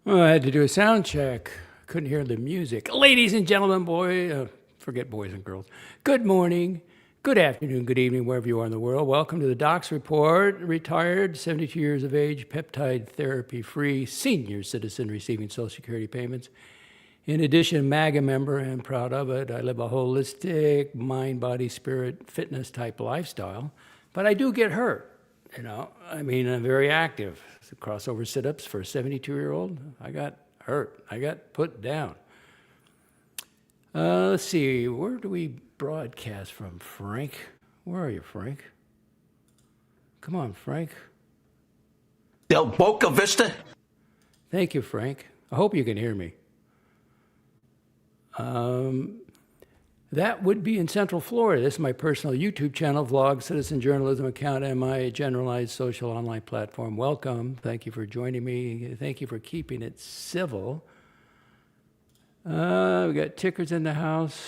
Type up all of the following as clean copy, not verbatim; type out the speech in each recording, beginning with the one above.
Well, I had to do a sound check. Couldn't hear the music. Ladies and gentlemen, forget boys and girls. Good morning, good afternoon, good evening, wherever you are in the world. Welcome to the DOXX Report. Retired, 72 years of age, peptide therapy-free, senior citizen receiving Social Security payments. In addition, MAGA member and proud of it. I live a holistic mind, body, spirit, fitness type lifestyle, but I do get hurt. I'm very active. Crossover sit-ups for a 72-year-old. I got hurt. I got put down. Let's see. Where do we broadcast from, Frank? Where are you, Frank? Come on, Frank. Del Boca Vista. Thank you, Frank. I hope you can hear me. That would be in Central Florida. This is my personal YouTube channel, vlog, citizen journalism account, and my generalized social online platform. Welcome. Thank you for joining me. Thank you for keeping it civil. We got tickers in the house.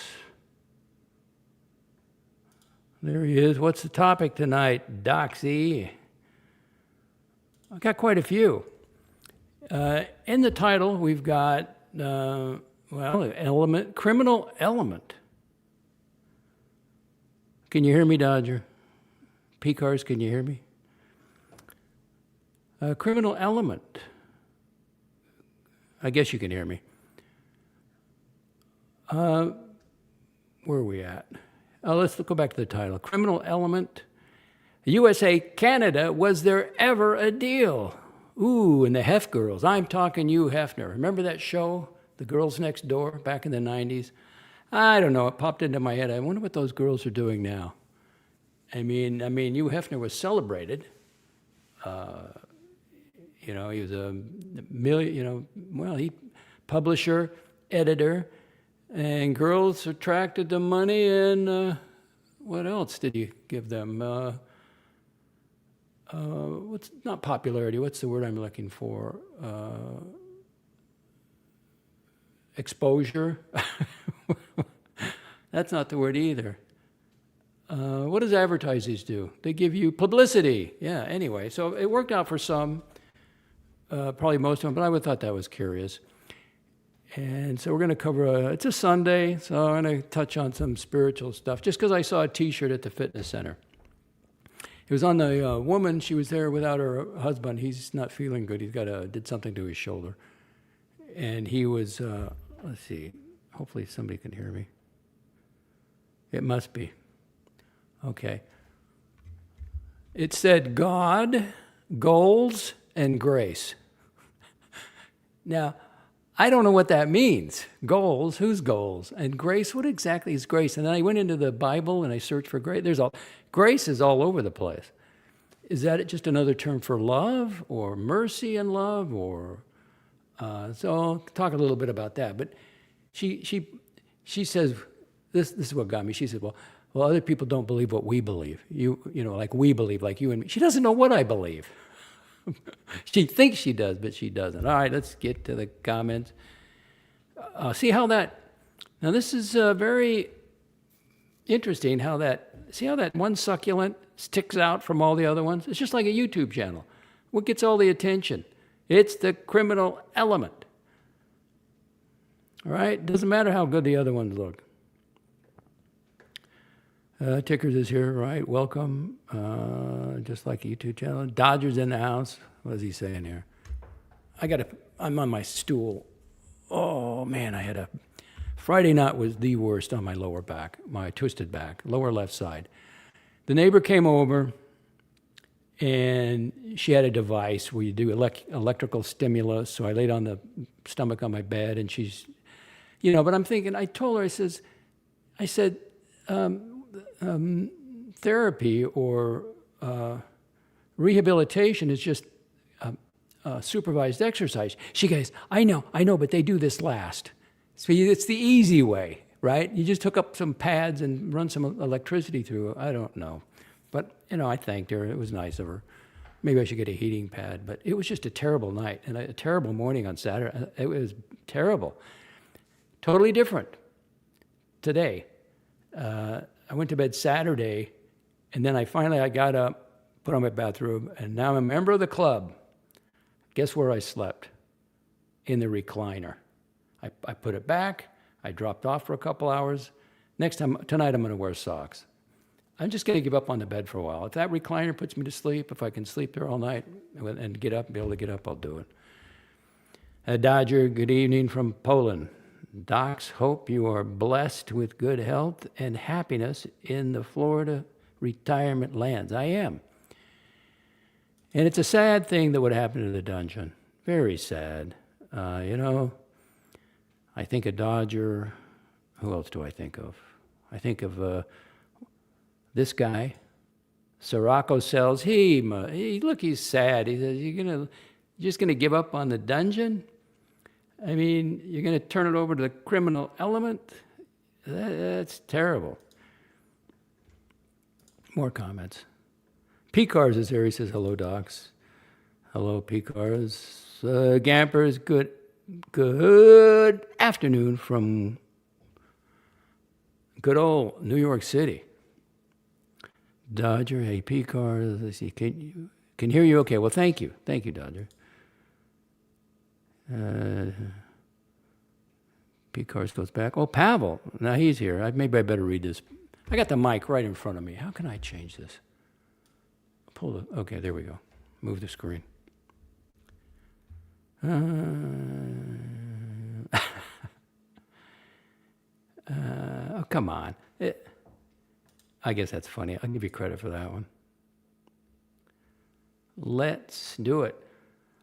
There he is. What's the topic tonight? DOXXy. I've got quite a few. In the title, we've got, criminal element. Can you hear me, Dodger? P-Cars, can you hear me? Criminal element. I guess you can hear me. Where are we at? Let's go back to the title. Criminal element. USA, Canada, was there ever a deal? Ooh, and the Hef girls. I'm talking you, Hefner. Remember that show, The Girls Next Door, back in the 90s? I don't know. It popped into my head. I wonder what those girls are doing now. I mean, Hugh Hefner was celebrated. He was he publisher, editor, and girls attracted the money. And what else did you give them? What's not popularity? What's the word I'm looking for? Exposure. That's not the word either. What does advertisers do? They give you publicity. Yeah, anyway. So it worked out for some, probably most of them, but I would thought that was curious. And so we're going to cover, it's a Sunday, so I'm going to touch on some spiritual stuff, just because I saw a T-shirt at the fitness center. It was on the woman. She was there without her husband. He's not feeling good. He's did something to his shoulder. And he was, let's see, hopefully somebody can hear me. It must be. Okay. It said God, goals, and grace. Now, I don't know what that means. Goals, whose goals? And grace, what exactly is grace? And then I went into the Bible and I searched for grace. Grace is all over the place. Is that just another term for love or mercy and love? So I'll talk a little bit about that. But she says, this is what got me. She said, well, other people don't believe what we believe. Like we believe, like you and me. She doesn't know what I believe. She thinks she does, but she doesn't. All right, let's get to the comments. Now this is very interesting see how that one succulent sticks out from all the other ones? It's just like a YouTube channel. What gets all the attention? It's the criminal element. All right? Doesn't matter how good the other ones look. Tickers is here, right? Welcome. Just like a YouTube channel. Dodger's in the house. What is he saying here? I'm on my stool. Oh, man, Friday night was the worst on my lower back, my twisted back, lower left side. The neighbor came over, and she had a device where you do electrical stimulus. So I laid on the stomach on my bed, and she's, but I'm thinking, I told her, I said, therapy or rehabilitation is just supervised exercise. She goes, I know, but they do this last. So it's the easy way, right? You just hook up some pads and run some electricity through. I don't know. But, I thanked her. It was nice of her. Maybe I should get a heating pad. But it was just a terrible night and a terrible morning on Saturday. It was terrible. Totally different today. I went to bed Saturday, and then I got up, put on my bathrobe, and now I'm a member of the club. Guess where I slept? in the recliner. I put it back. I dropped off for a couple hours. Tonight I'm going to wear socks. I'm just going to give up on the bed for a while. If that recliner puts me to sleep, if I can sleep there all night and be able to get up, I'll do it. Dodger, good evening from Poland. Docs, hope you are blessed with good health and happiness in the Florida retirement lands. I am. And it's a sad thing that would happen to the dungeon. Very sad. I think of Dodger. Who else do I think of? I think of this guy, Sirocco Sells. Look, he's sad. He says, you're just gonna give up on the dungeon? I mean, you're gonna turn it over to the criminal element? That's terrible. More comments. P-Cars is there. He says, hello, Docs. Hello, P-Cars. Gampers, good afternoon from good old New York City. Dodger, hey, P-Cars, let's see, can hear you okay. Well, thank you, Dodger. P-Cars goes back. Oh, Pavel, now he's here. Maybe I better read this. I got the mic right in front of me. How can I change this? Okay, there we go. Move the screen. Oh, come on. I guess that's funny. I'll give you credit for that one. Let's do it.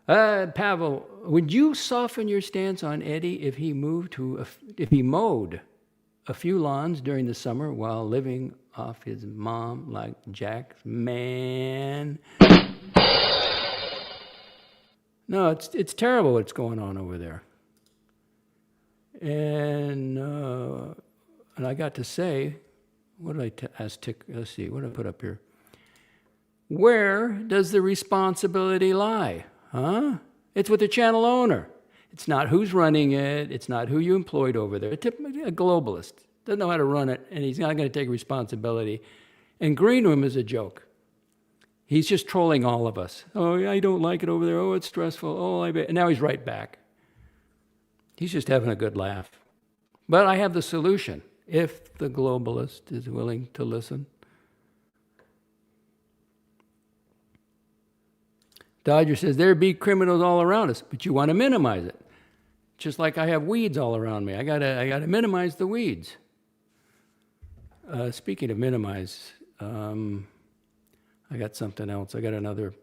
Pavel, would you soften your stance on Eddie if he mowed a few lawns during the summer while living off his mom like Jack's man? No, it's terrible what's going on over there. And I got to say, what did I ask? Let's see, what did I put up here? Where does the responsibility lie? Huh? It's with the channel owner. It's not who's running it. It's not who you employed over there. A globalist doesn't know how to run it, and he's not going to take responsibility. And Green Room is a joke. He's just trolling all of us. Oh, I don't like it over there. Oh, it's stressful. Oh, and now he's right back. He's just having a good laugh. But I have the solution, if the globalist is willing to listen. Dodger says, there be criminals all around us, but you want to minimize it. Just like I have weeds all around me. I gotta minimize the weeds. Speaking of minimize, I got something else. I got another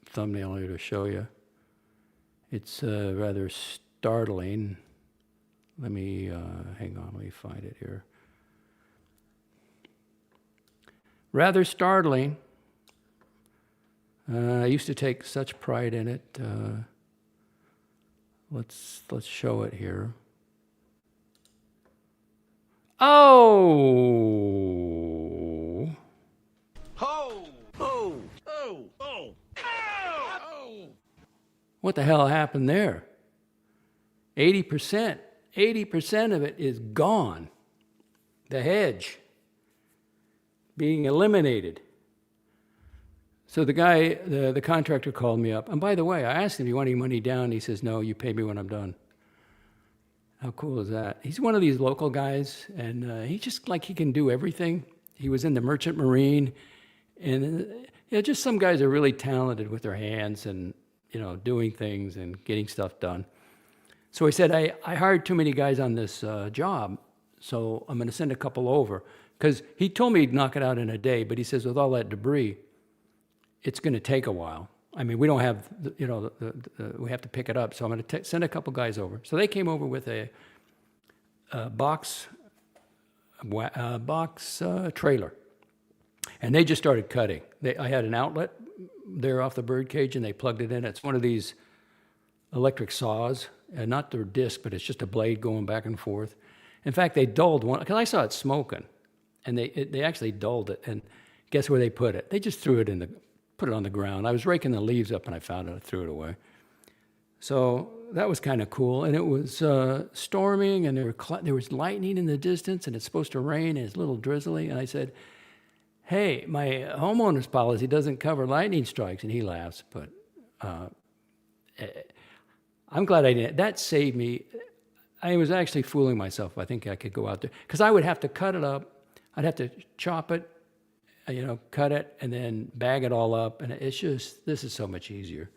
thumbnail here to show you. It's rather startling. Let me, hang on, let me find it here. Rather startling. I used to take such pride in it. Let's show it here. Oh! Ho! Ho! Oh! Oh! Oh! What the hell happened there? 80% of it is gone. The hedge being eliminated. So the guy, the contractor called me up. And by the way, I asked him, you want any money down? He says, no, you pay me when I'm done. How cool is that? He's one of these local guys, and he just like he can do everything. He was in the Merchant Marine, and just some guys are really talented with their hands and, doing things and getting stuff done. So he said, I hired too many guys on this job, so I'm going to send a couple over. Because he told me he'd knock it out in a day, but he says with all that debris, it's going to take a while. I mean, we don't have, we have to pick it up. So I'm going to send a couple guys over. So they came over with a box trailer, and they just started cutting. I had an outlet there off the bird cage, and they plugged it in. It's one of these electric saws, and not their disc, but it's just a blade going back and forth. In fact, they dulled one because I saw it smoking, and they actually dulled it. And guess where they put it? They just threw it put it on the ground. I was raking the leaves up and I found it. I threw it away. So that was kind of cool. And it was storming, and there was lightning in the distance, and it's supposed to rain, and it's a little drizzly. And I said, hey, my homeowner's policy doesn't cover lightning strikes. And he laughs, but I'm glad I didn't. That saved me. I was actually fooling myself. I think I could go out there because I would have to cut it up. I'd have to chop it, cut it, and then bag it all up. And it's just, this is so much easier.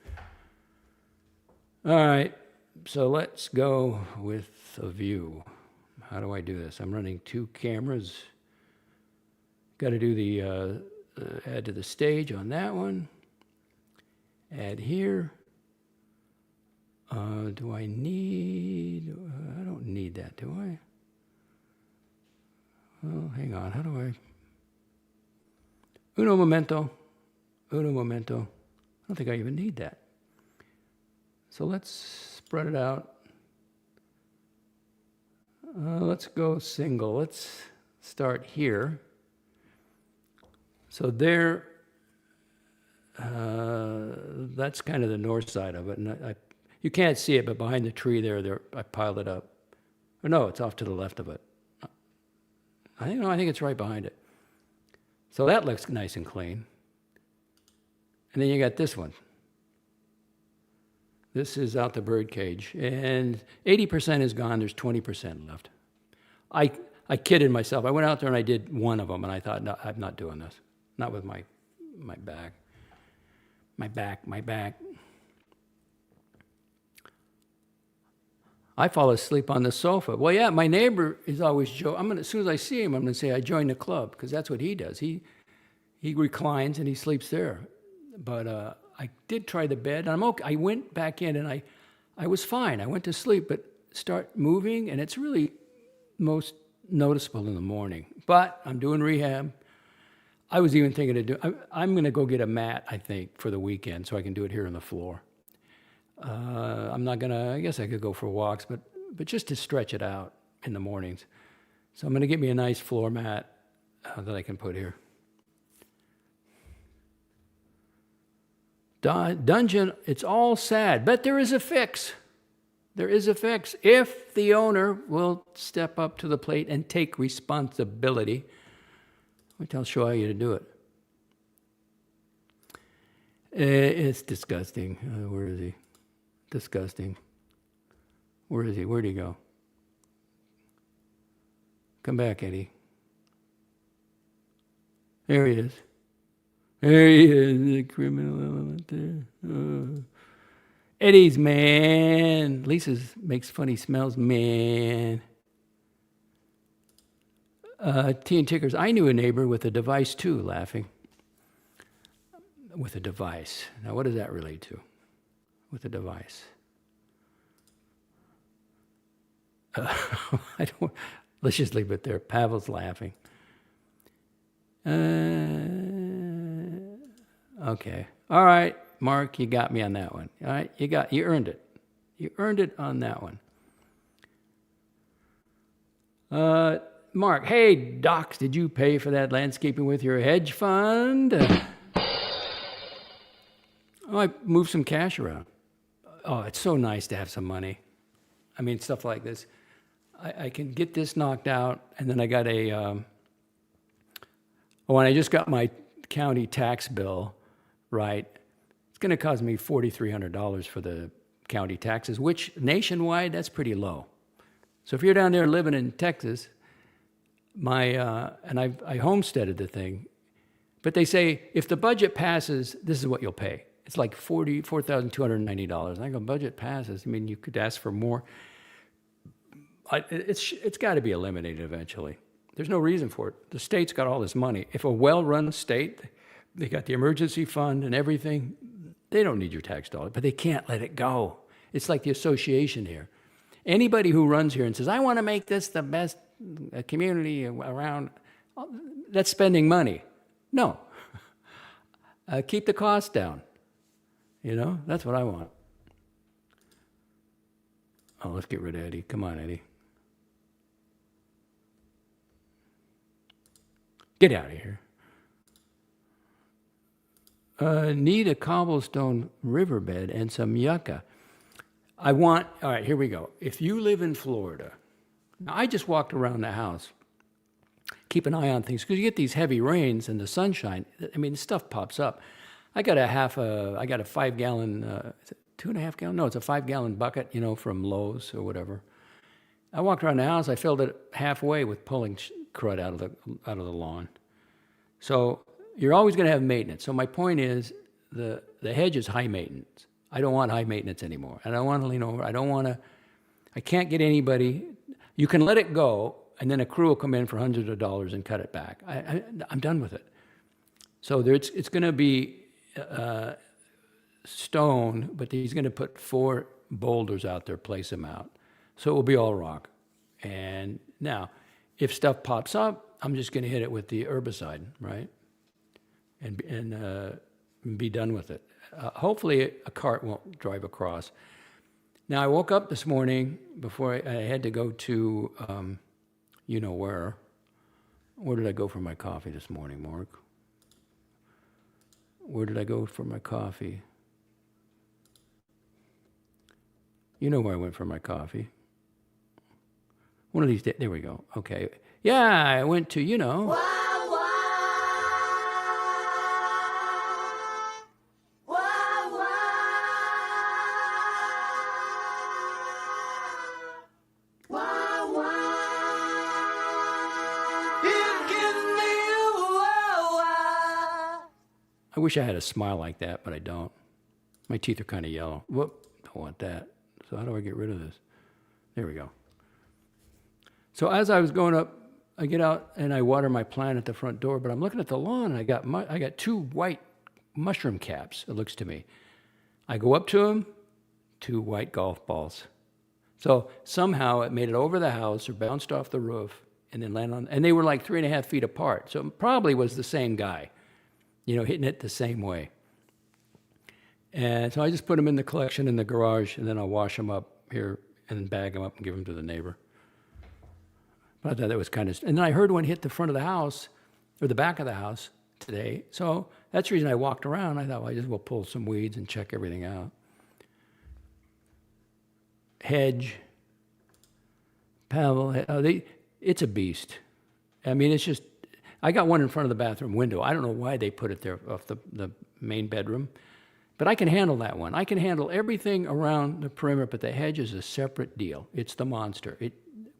All right, so let's go with a view. How do I do this? I'm running 2 cameras. Got to do the add to the stage on that one. Add here. Do I need, I don't need that, do I? Well, hang on, how do I? Uno momento. I don't think I even need that. So let's spread it out. Let's go single. Let's start here. So there, that's kind of the north side of it. And you can't see it, but behind the tree there, I piled it up. Or no, it's off to the left of it. I think it's right behind it. So that looks nice and clean. And then you got this one. This is out the bird cage, and 80% is gone. There's 20% left. I kidded myself. I went out there and I did one of them, and I thought, no, I'm not doing this. Not with my back. My back. I fall asleep on the sofa. Well, yeah, my neighbor is always joking. As soon as I see him, I'm going to say I joined the club, because that's what he does. He reclines and he sleeps there. But I did try the bed, and I'm okay. I went back in, and I was fine. I went to sleep, but start moving, and it's really most noticeable in the morning. But I'm doing rehab. I was even thinking I'm going to go get a mat, I think, for the weekend, so I can do it here on the floor. I'm not going to, I guess I could go for walks, but just to stretch it out in the mornings. So I'm going to get me a nice floor mat that I can put here. Dungeon, it's all sad, but there is a fix. There is a fix. If the owner will step up to the plate and take responsibility, I'll show you to do it. It's disgusting. Where is he? Disgusting. Where is he? Where'd he go? Come back, Eddie. There he is. There he is, the criminal element there. Eddie's man. Lisa's makes funny smells, man. Tea and Tickers. I knew a neighbor with a device too, laughing. With a device. Now, what does that relate to? With a device. Let's just leave it there. Pavel's laughing. Okay. All right, Mark, you got me on that one. All right, you earned it. You earned it on that one. Mark, hey, Docs, did you pay for that landscaping with your hedge fund? I moved some cash around. Oh, it's so nice to have some money. I mean, stuff like this. I can get this knocked out, and then I got when I just got my county tax bill, right, it's going to cost me $4,300 for the county taxes, which nationwide, that's pretty low. So if you're down there living in Texas, and I homesteaded the thing, but they say if the budget passes, this is what you'll pay. It's like $4,290. And I go, budget passes. I mean, you could ask for more. It's got to be eliminated eventually. There's no reason for it. The state's got all this money. If a well-run state, they got the emergency fund and everything, they don't need your tax dollar, but they can't let it go. It's like the association here. Anybody who runs here and says, I want to make this the best community around, that's spending money. No. Keep the cost down. That's what I want. Oh, let's get rid of Eddie. Come on, Eddie. Get out of here. Need a cobblestone riverbed and some yucca. All right, here we go. If you live in Florida, now I just walked around the house. Keep an eye on things, because you get these heavy rains and the sunshine. I mean, stuff pops up. I got a 5-gallon 2.5 gallon? No, it's a 5-gallon bucket, you know, from Lowe's or whatever. I walked around the house. I filled it halfway with pulling crud out of the lawn. So you're always going to have maintenance. So my point is, the hedge is high maintenance. I don't want high maintenance anymore. I don't want to lean over. I can't get anybody. You can let it go, and then a crew will come in for hundreds of dollars and cut it back. I'm done with it. So it's going to be stone, but he's going to put 4 boulders out there, place them out. So it will be all rock. And now, if stuff pops up, I'm just going to hit it with the herbicide, right? And be done with it. Hopefully a cart won't drive across. Now, I woke up this morning before I had to go to, you know where. Where did I go for my coffee this morning, Mark? Where did I go for my coffee? You know where I went for my coffee. One of these days, there we go. Okay. Yeah, I went to, you know. I wish I had a smile like that, but I don't. My teeth are kind of yellow. Whoop, don't want that. So how do I get rid of this? There we go. So as I was going up, I get out and I water my plant at the front door, but I'm looking at the lawn and I got 2 white mushroom caps, it looks to me. I go up to them, 2 white golf balls. So somehow it made it over the house or bounced off the roof and then landed on, and they were like 3.5 feet apart. So it probably was the same guy, you know, hitting it the same way. And so I just put them in the collection in the garage, and then I'll wash them up here and bag them up and give them to the neighbor. But I thought that was kind of, and then I heard one hit the front of the house, or the back of the house today. So that's the reason I walked around. I thought, well, I just will pull some weeds and check everything out. Hedge, Pavel, it's a beast. I mean, it's just, I got one in front of the bathroom window. I don't know why they put it there off the main bedroom, but I can handle that one. I can handle everything around the perimeter, but the hedge is a separate deal. It's the monster. It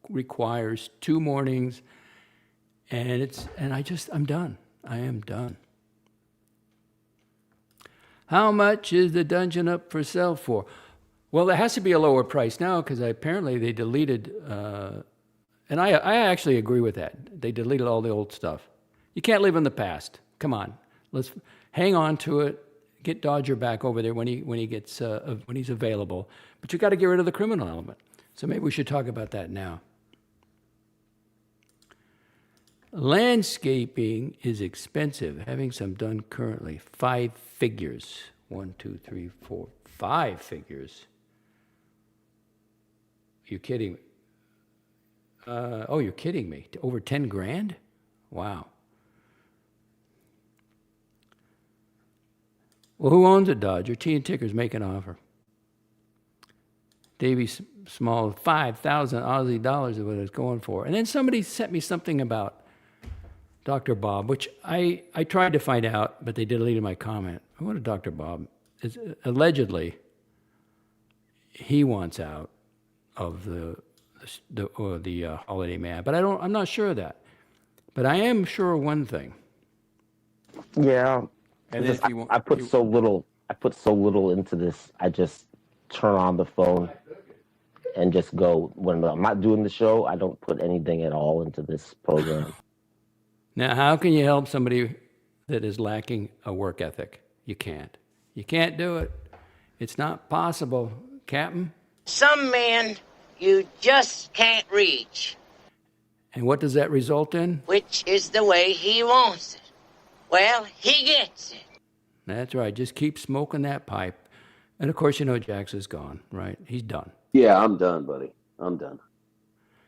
requires 2 mornings, and I'm done. I am done. How much is the dungeon up for sale for? Well, there has to be a lower price now because apparently they deleted, and I actually agree with that. They deleted all the old stuff. You can't live in the past. Come on, let's hang on to it. Get Dodger back over there when he's available. But you got to get rid of the criminal element. So maybe we should talk about that now. Landscaping is expensive. Having some done currently. 5 figures. 1, 2, 3, 4, 5 figures. You're kidding me. You're kidding me. Over 10 grand? Wow. Well, who owns it, Dodger? T and Ticker's make an offer. Davy Small, 5,000 Aussie dollars is what it's going for. And then somebody sent me something about Dr. Bob, which I tried to find out, but they deleted my comment. What did Dr. Bob? Allegedly, he wants out of the holiday man, but I'm not sure of that. But I am sure of one thing. Yeah, And then if you want, I put so little into this. I just turn on the phone and just go. When I'm not doing the show, I don't put anything at all into this program. Now, how can you help somebody that is lacking a work ethic? You can't. You can't do it. It's not possible, Captain. Some men you just can't reach. And what does that result in? Which is the way he wants it. Well, he gets it. That's right. Just keep smoking that pipe. And of course, you know Jax is gone, right? He's done. Yeah, I'm done, buddy. I'm done.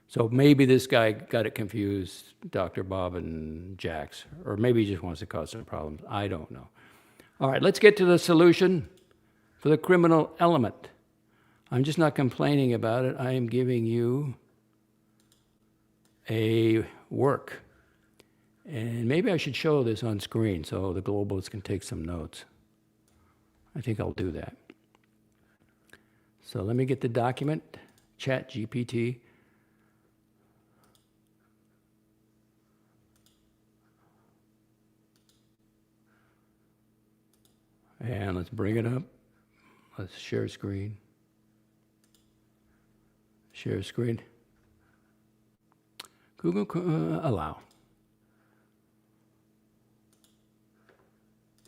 So maybe this guy got it confused, Dr. Bob and Jax, or maybe he just wants to cause some problems. I don't know. All right, let's get to the solution for the criminal element. I'm just not complaining about it. I am giving you a work. And maybe I should show this on screen so the globalists can take some notes. I think I'll do that. So let me get the document, Chat GPT. And let's bring it up. Let's share screen. Share screen. Google, allow.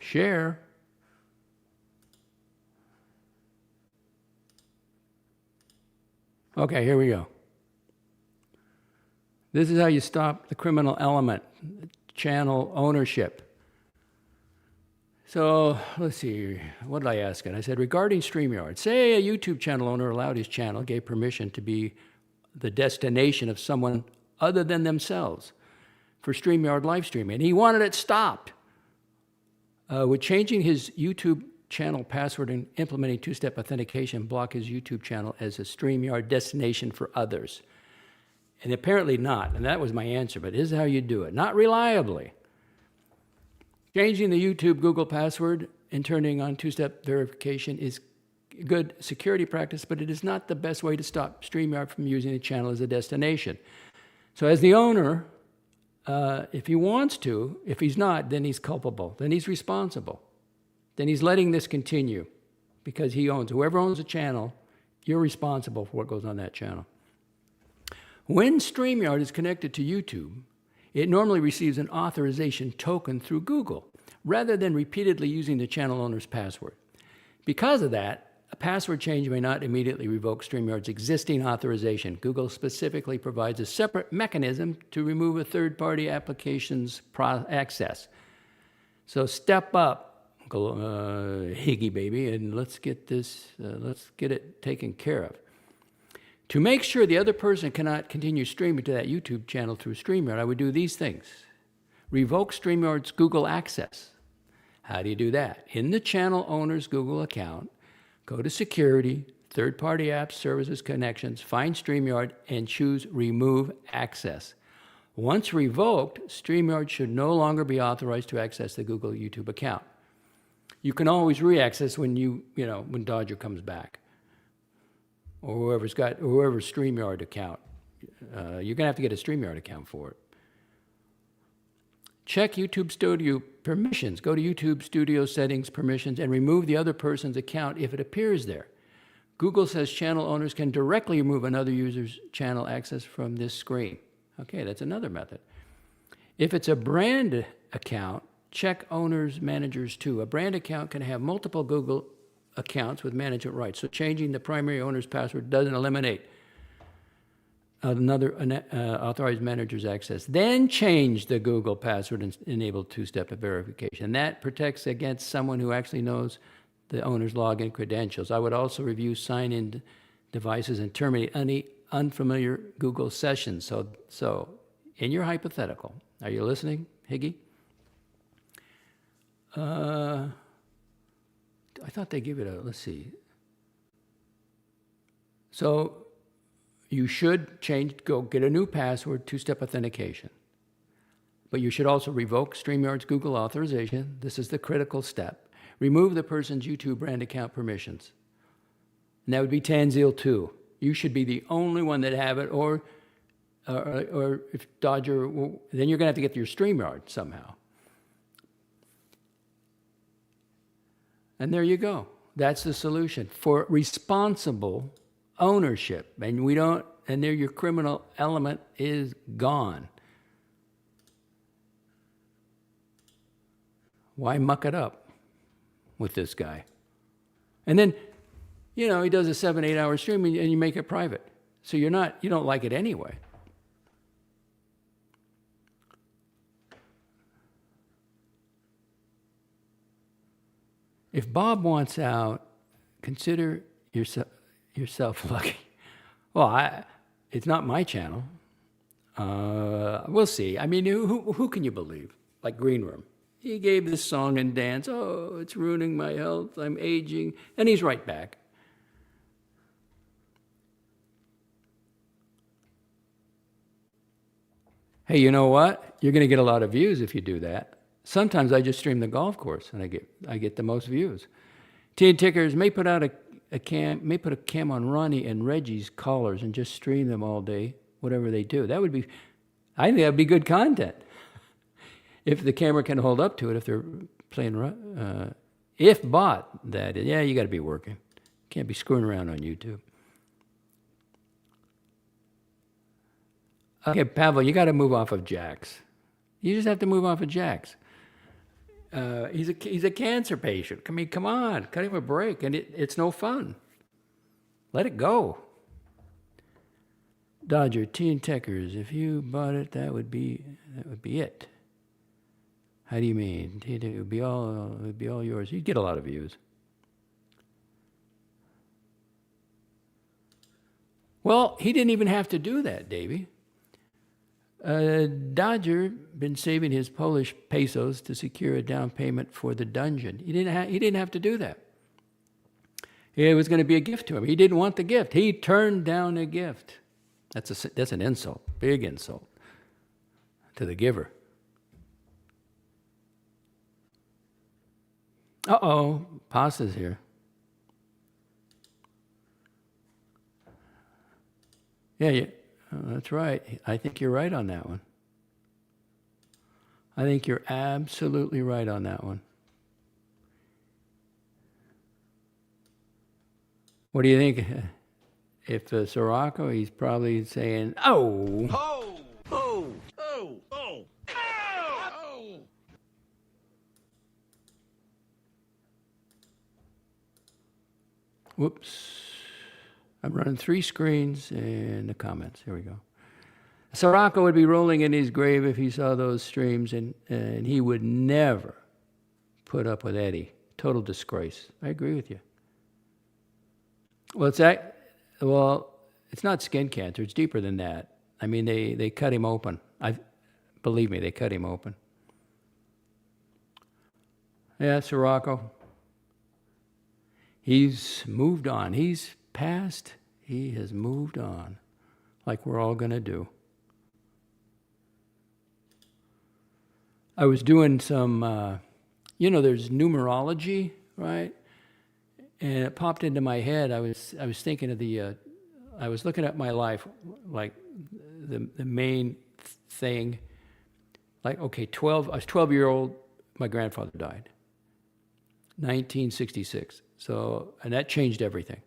Share. Okay, here we go. This is how you stop the criminal element, channel ownership. So let's see, what did I ask it? I said, regarding StreamYard, say a YouTube channel owner allowed his channel, gave permission to be the destination of someone other than themselves for StreamYard live streaming, and he wanted it stopped. Would changing his YouTube channel password and implementing two-step authentication block his YouTube channel as a StreamYard destination for others? And apparently not, and that was my answer, but this is how you do it. Not reliably. Changing the YouTube Google password and turning on two-step verification is good security practice, but it is not the best way to stop StreamYard from using the channel as a destination. So as the owner, if he wants to, if he's not, then he's culpable, then he's responsible. Then he's letting this continue because he owns, whoever owns a channel, you're responsible for what goes on that channel. When StreamYard is connected to YouTube, it normally receives an authorization token through Google, rather than repeatedly using the channel owner's password. Because of that, a password change may not immediately revoke StreamYard's existing authorization. Google specifically provides a separate mechanism to remove a third-party application's access. So step up, Higgy baby, and let's get this, let's get it taken care of. To make sure the other person cannot continue streaming to that YouTube channel through StreamYard, I would do these things. Revoke StreamYard's Google access. How do you do that? In the channel owner's Google account, go to Security, Third-Party Apps, Services, Connections, find StreamYard, and choose Remove Access. Once revoked, StreamYard should no longer be authorized to access the Google YouTube account. You can always re-access when when Dodger comes back, or whoever's StreamYard account. You're gonna have to get a StreamYard account for it. Check YouTube Studio permissions. Go to YouTube Studio settings, permissions, and remove the other person's account if it appears there. Google says channel owners can directly remove another user's channel access from this screen. Okay, that's another method. If it's a brand account, check owners, managers too. A brand account can have multiple Google accounts with management rights, so changing the primary owner's password doesn't eliminate another authorized manager's access. Then change the Google password and enable two-step verification. That protects against someone who actually knows the owner's login credentials. I would also review sign-in devices and terminate any unfamiliar Google sessions. So in your hypothetical, are you listening, Higgy? I thought they give it a, let's see. So you should go get a new password, two-step authentication. But you should also revoke StreamYard's Google authorization. This is the critical step. Remove the person's YouTube brand account permissions. And that would be Tanzil 2. You should be the only one that have it, or if Dodger, then you're gonna have to get your StreamYard somehow. And there you go. That's the solution for responsible ownership. And there your criminal element is gone. Why muck it up with this guy? And then, he does a 7-8 hour stream and you make it private. So you don't like it anyway. If Bob wants out, consider yourself lucky. Well, it's not my channel. We'll see. I mean, who can you believe? Like Green Room. He gave this song and dance. Oh, it's ruining my health. I'm aging. And he's right back. Hey, you know what? You're going to get a lot of views if you do that. Sometimes I just stream the golf course and I get the most views. Teen Tickers may put out may put a cam on Ronnie and Reggie's collars and just stream them all day, whatever they do. That would be, I think that would be good content. If the camera can hold up to it, if they're playing, if bought, that is, yeah, you got to be working. Can't be screwing around on YouTube. Okay, Pavel, you got to move off of Jax. You just have to move off of Jax. He's a cancer patient. I mean, come on, cut him a break, and it's no fun. Let it go. Dodger, Tea and Techers, if you bought it, that would be it. How do you mean? It would be all yours. You'd get a lot of views. Well, he didn't even have to do that, Davey. Dodger been saving his Polish pesos to secure a down payment for the dungeon. He didn't have to do that. It was going to be a gift to him. He didn't want the gift. He turned down a gift. That's an insult, big insult to the giver. Uh-oh, Pasta's here. Yeah, that's right. I think you're right on that one. I think you're absolutely right on that one. What do you think? If Sirocco, he's probably saying, oh. Ho! Oh! Oh! Oh! Oh! Whoops. I'm running 3 screens in the comments. Here we go. Sirocco would be rolling in his grave if he saw those streams, and he would never put up with Eddie. Total disgrace. I agree with you. Well, it's not skin cancer. It's deeper than that. I mean, they cut him open. Believe me, they cut him open. Yeah, Sirocco. He's moved on. He's passed. He has moved on, like we're all going to do. I was doing some, there's numerology, right? And it popped into my head. I was thinking of I was looking at my life, like the main thing. Like, okay, I was 12-year-old, my grandfather died. 1966. So, and that changed everything.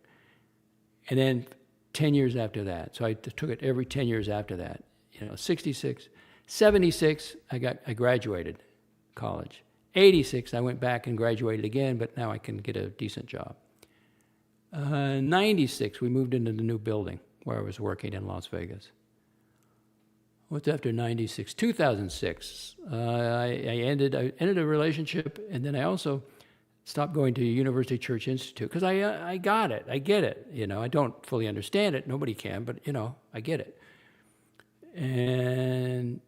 And then 10 years after that. So I took it every 10 years after that. 66, 76, I graduated college. 86, I went back and graduated again, but now I can get a decent job. 96, we moved into the new building where I was working in Las Vegas. What's after 96? 2006, I ended a relationship, and then I also stopped going to University Church Institute because I got it. I get it. I don't fully understand it. Nobody can, but I get it. And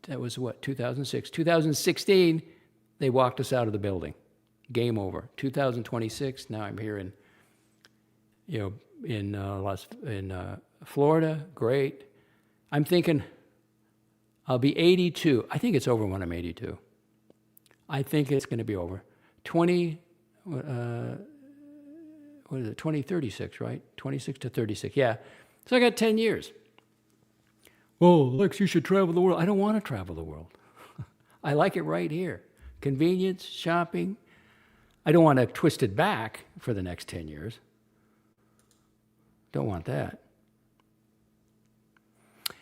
that was 2006. 2016, they walked us out of the building. Game over. 2026. Now I'm here in Florida. Great. I'm thinking I'll be 82. I think it's over when I'm 82. I think it's going to be over. 2036, right? 26 to 36, yeah. So I got 10 years. Well, Lex, you should travel the world. I don't want to travel the world. I like it right here. Convenience, shopping. I don't want to twist it back for the next 10 years. Don't want that.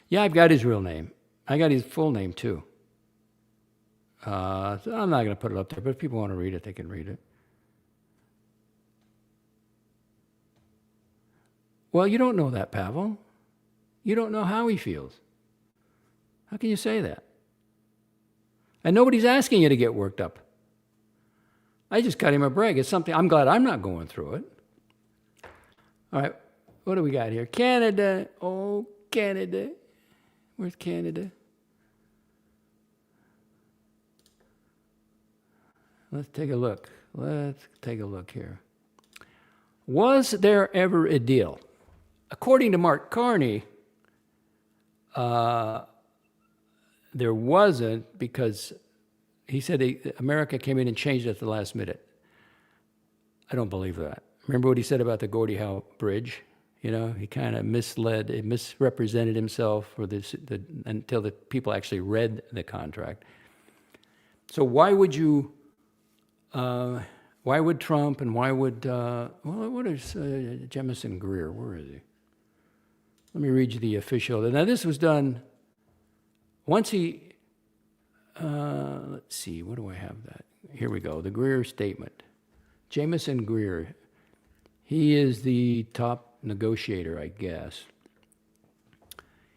Yeah, I've got his real name. I got his full name, too. So I'm not going to put it up there, but if people want to read it, they can read it. Well, you don't know that, Pavel. You don't know how he feels. How can you say that? And nobody's asking you to get worked up. I just cut him a break. It's something, I'm glad I'm not going through it. All right, what do we got here? Canada. Oh, Canada. Where's Canada? Let's take a look. Let's take a look here. Was there ever a deal? According to Mark Carney, there wasn't, because he said America came in and changed it at the last minute. I don't believe that. Remember what he said about the Gordie Howe Bridge? You know, he kind of misrepresented himself until the people actually read the contract. So why would Trump and why would, what is Jemison Greer? Where is he? Let me read you the official. Now, this was done once he, let's see, what do I have that? Here we go, the Greer statement. Jemison Greer, he is the top negotiator, I guess.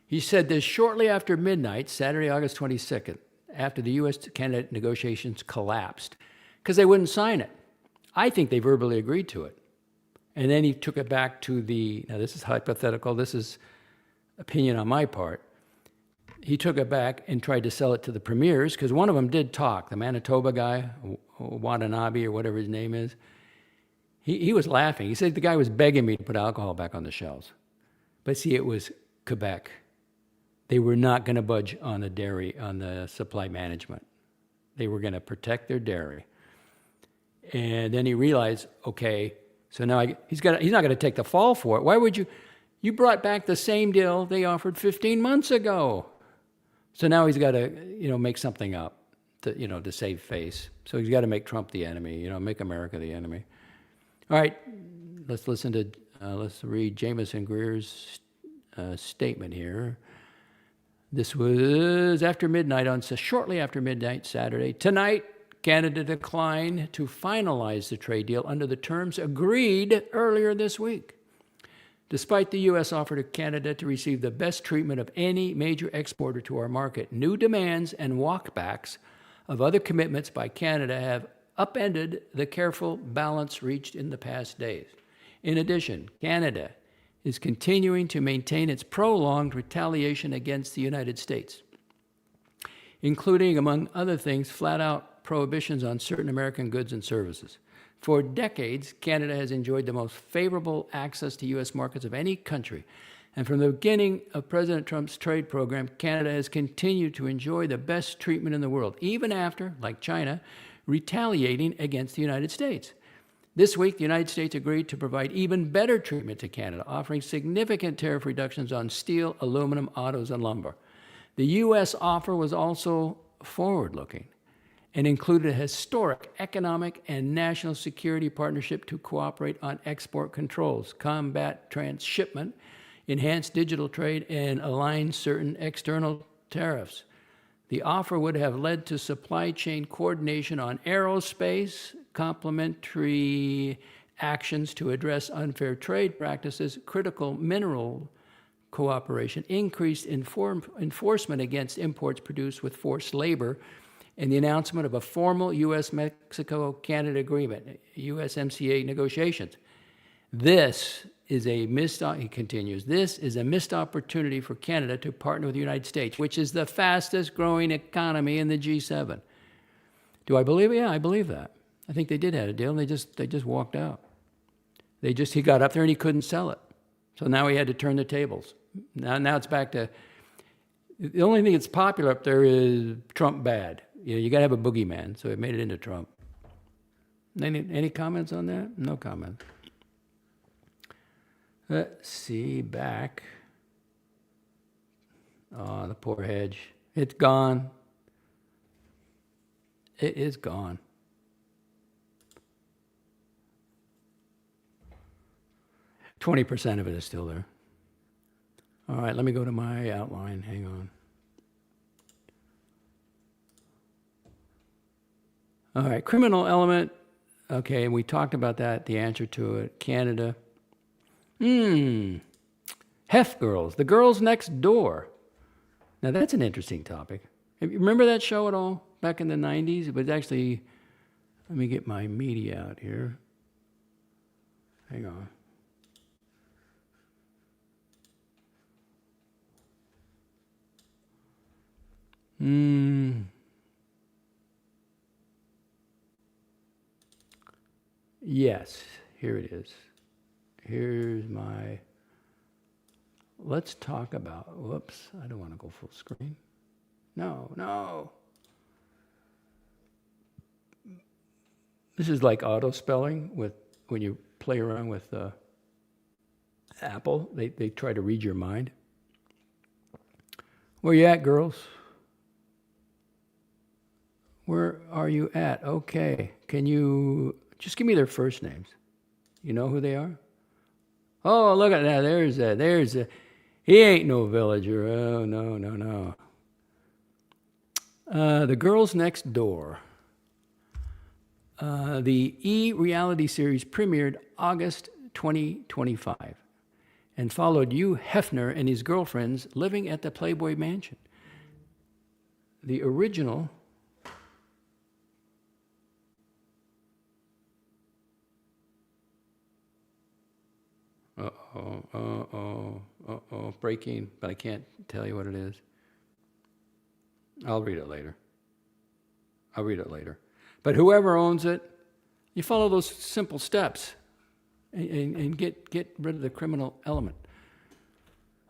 He said this shortly after midnight, Saturday, August 22nd, after the U.S.-Canada negotiations collapsed, because they wouldn't sign it. I think they verbally agreed to it. And then he took it back to now this is hypothetical, this is opinion on my part. He took it back and tried to sell it to the premiers, because one of them did talk, the Manitoba guy, Watanabe or whatever his name is. He was laughing. He said the guy was begging me to put alcohol back on the shelves. But see, it was Quebec. They were not going to budge on the dairy, on the supply management. They were going to protect their dairy. And then he realized, okay, so now he's not going to take the fall for it. Why would you brought back the same deal they offered 15 months ago. So now he's got to, make something up to save face. So he's got to make Trump the enemy, make America the enemy. All right, let's read Jemison Greer's statement here. This was shortly after midnight Saturday. Tonight, Canada declined to finalize the trade deal under the terms agreed earlier this week. Despite the U.S. offer to Canada to receive the best treatment of any major exporter to our market, new demands and walkbacks of other commitments by Canada have upended the careful balance reached in the past days. In addition, Canada is continuing to maintain its prolonged retaliation against the United States, including, among other things, flat-out prohibitions on certain American goods and services. For decades, Canada has enjoyed the most favorable access to U.S. markets of any country. And from the beginning of President Trump's trade program, Canada has continued to enjoy the best treatment in the world, even after, like China, retaliating against the United States. This week, the United States agreed to provide even better treatment to Canada, offering significant tariff reductions on steel, aluminum, autos, and lumber. The U.S. offer was also forward-looking and included a historic economic and national security partnership to cooperate on export controls, combat transshipment, enhance digital trade, and align certain external tariffs. The offer would have led to supply chain coordination on aerospace, complementary actions to address unfair trade practices, critical mineral cooperation, increased enforcement against imports produced with forced labor, and the announcement of a formal U.S.-Mexico-Canada agreement, USMCA negotiations. This is a he continues, this is a missed opportunity for Canada to partner with the United States, which is the fastest growing economy in the G7. Do I believe it? Yeah, I believe that. I think they did have a deal, and they just walked out. He got up there and he couldn't sell it. So now he had to turn the tables. Now it's back to, the only thing that's popular up there is Trump bad. You got to have a boogeyman, so it made it into Trump. Any comments on that? No comments. Let's see, back. Oh, the poor hedge. It's gone. It is gone. %20 of it is still there. All right, let me go to my outline. Hang on. All right, criminal element. Okay, we talked about that, the answer to it. Canada. Hef girls, the girls next door. Now that's an interesting topic. Remember that show at all back in the 90s? It was actually, let me get my media out here. Hang on. Yes, here it is. Here's my, let's talk about, whoops, I don't want to go full screen. No. This is like auto spelling with when you play around with Apple, they try to read your mind. Where you at, girls? Where are you at? Okay. Can you just give me their first names? You know who they are? Oh, look at that. There's a. He ain't no villager. Oh, no. The Girls Next Door. The E! Reality series premiered August 2025 and followed Hugh Hefner and his girlfriends living at the Playboy Mansion. The original breaking, but I can't tell you what it is. I'll read it later. But whoever owns it, you follow those simple steps and get rid of the criminal element.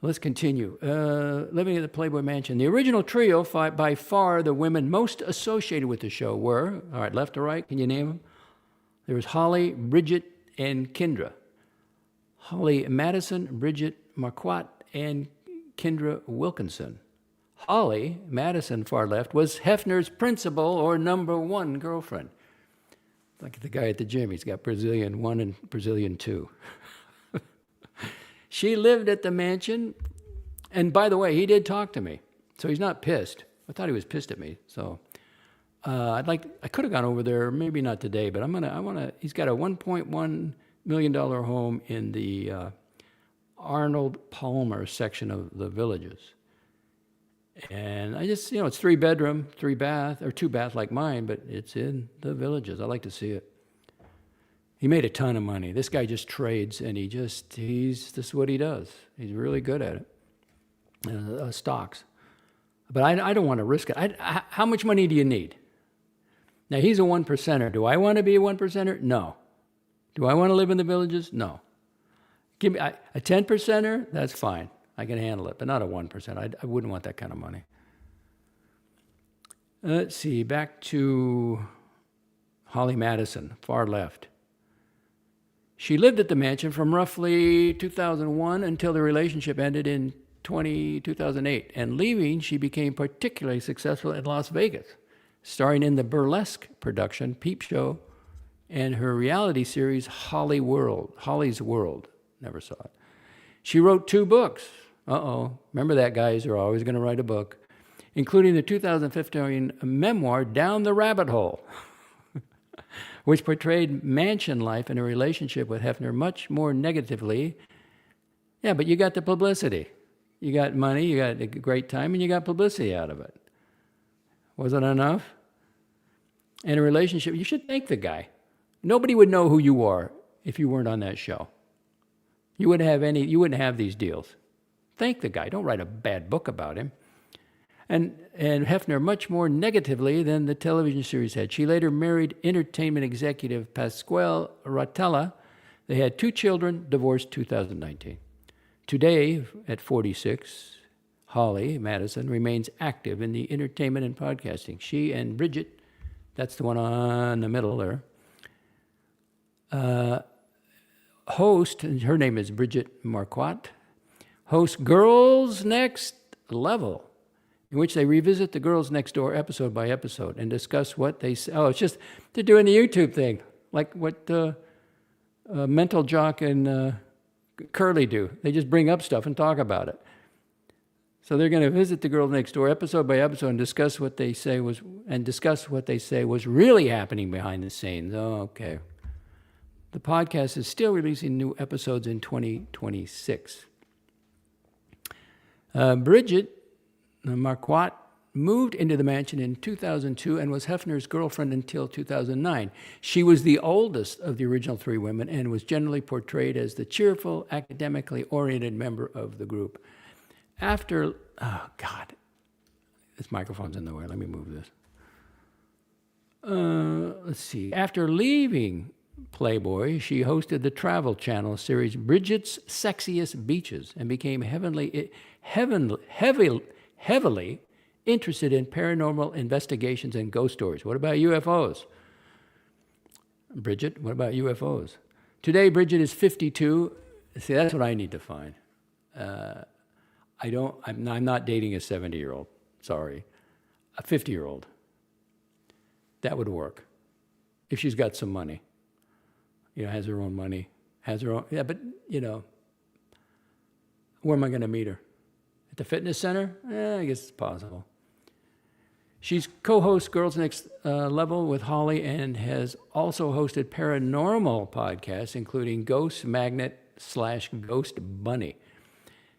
Let's continue. Living at the Playboy Mansion. The original trio, by far the women most associated with the show were, all right, left to right, can you name them? There was Holly, Bridget, and Kendra. Holly Madison, Bridget Marquardt, and Kendra Wilkinson. Holly Madison, far left, was Hefner's principal or number one girlfriend. Like the guy at the gym, he's got Brazilian 1 and Brazilian 2. She lived at the mansion, and by the way, he did talk to me, so he's not pissed. I thought he was pissed at me, so I could have gone over there, maybe not today, but he's got a $1.1 million home in the Arnold Palmer section of the Villages. And I just, it's 3-bedroom, 3-bath, or 2-bath like mine, but it's in the Villages. I like to see it. He made a ton of money. This guy just trades, and this is what he does. He's really good at it. Stocks. But I don't want to risk it. How much money do you need? Now, he's a 1%er. Do I want to be a 1%er? No. Do I want to live in the Villages? No. Give me a 10%er, that's fine. I can handle it, but not a 1%. I wouldn't want that kind of money. Let's see, back to Holly Madison, far left. She lived at the mansion from roughly 2001 until the relationship ended in 2008. And leaving, she became particularly successful in Las Vegas, starring in the burlesque production Peep Show and her reality series Holly's World. Never saw it. She wrote 2 books. Remember that, guys? They're always going to write a book, including the 2015 memoir Down the Rabbit Hole, which portrayed mansion life in a relationship with Hefner much more negatively. Yeah, but you got the publicity. You got money, you got a great time, and you got publicity out of it. Wasn't enough? In a relationship, you should thank the guy. Nobody would know who you are if you weren't on that show. You wouldn't have these deals. Thank the guy. Don't write a bad book about him. And Hefner much more negatively than the television series had. She later married entertainment executive Pasquale Rotella. They had 2 children, divorced 2019. Today, at 46, Holly Madison remains active in the entertainment and podcasting. She and Bridget, that's the one on the middle there, host, and her name is Bridget Marquardt, host Girls Next Level, in which they revisit the Girls Next Door episode by episode and discuss what they say. They're doing the YouTube thing, like what Mental Jock and Curly do. They just bring up stuff and talk about it. So they're going to visit the Girls Next Door episode by episode and discuss what they say was really happening behind the scenes. Oh, okay. The podcast is still releasing new episodes in 2026. Bridget Marquardt moved into the mansion in 2002 and was Hefner's girlfriend until 2009. She was the oldest of the original 3 women and was generally portrayed as the cheerful, academically oriented member of the group. This microphone's in the way. Let me move this. Let's see. After leaving Playboy, she hosted the Travel Channel series Bridget's Sexiest Beaches and became heavily interested in paranormal investigations and ghost stories. What about UFOs? Bridget, what about UFOs? Today, Bridget is 52. See, that's what I need to find. I'm not dating a 70-year-old. Sorry. A 50-year-old. That would work. If she's got some money. Has her own money. Has her own, yeah, but, where am I going to meet her? At the fitness center? I guess it's possible. She's co-hosts Girls Next Level with Holly and has also hosted paranormal podcasts, including Ghost Magnet / Ghost Bunny.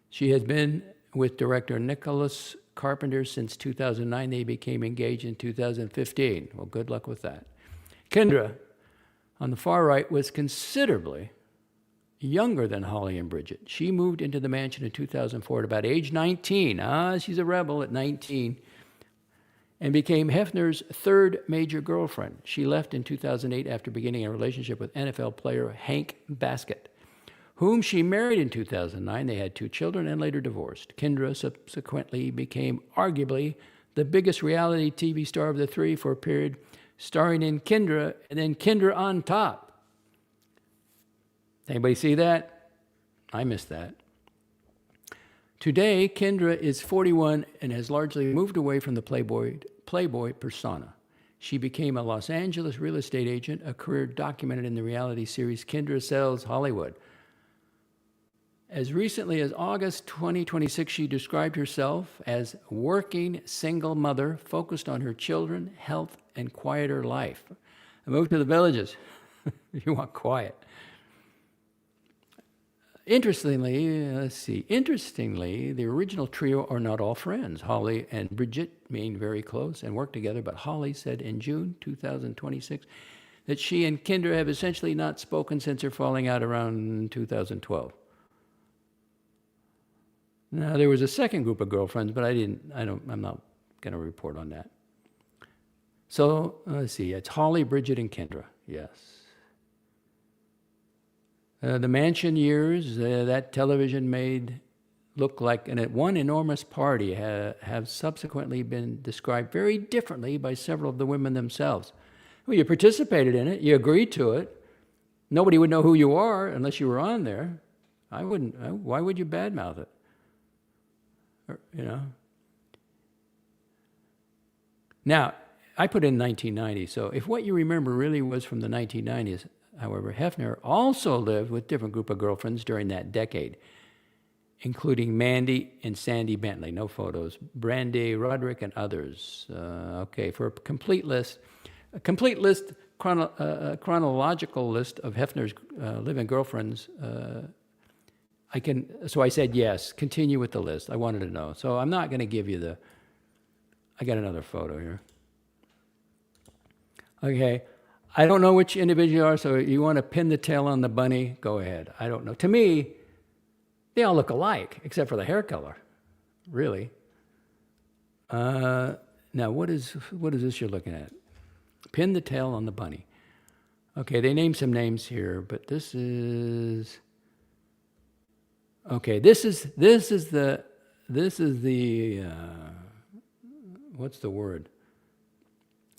She has been with director Nicholas Carpenter since 2009. They became engaged in 2015. Well, good luck with that. Kendra, on the far right, was considerably younger than Holly and Bridget. She moved into the mansion in 2004 at about age 19. She's a rebel at 19. And became Hefner's third major girlfriend. She left in 2008 after beginning a relationship with NFL player Hank Baskett, whom she married in 2009. They had 2 children and later divorced. Kendra subsequently became arguably the biggest reality TV star of the 3 for a period, starring in Kendra and then Kendra on Top. Anybody see that? I missed that. Today, Kendra is 41 and has largely moved away from the Playboy persona. She became a Los Angeles real estate agent, a career documented in the reality series Kendra Sells Hollywood. As recently as August 2026, she described herself as working single mother focused on her children, health, and quieter life. I moved to the villages if you want quiet. Interestingly, the original trio are not all friends. Holly and Bridget being very close and work together, but Holly said in June 2026 that she and Kendra have essentially not spoken since her falling out around 2012. Now, there was a second group of girlfriends, but I'm not going to report on that. So, let's see, it's Holly, Bridget, and Kendra, yes. The mansion years that television made look like one enormous party have subsequently been described very differently by several of the women themselves. Well, you participated in it. You agreed to it. Nobody would know who you are unless you were on there. I wouldn't. Why would you badmouth it? Now, I put in 1990, so if what you remember really was from the 1990s, however, Hefner also lived with a different group of girlfriends during that decade, including Mandy and Sandy Bentley, no photos, Brandy Roderick, and others. For a complete chronological list of Hefner's living girlfriends, so I said yes, continue with the list. I wanted to know. So I'm not going to give you I got another photo here. Okay. I don't know which individual you are, so you want to pin the tail on the bunny, go ahead. I don't know. To me, they all look alike, except for the hair color, really. Now, what is this you're looking at? Pin the tail on the bunny. Okay, they named some names here, but this is the what's the word?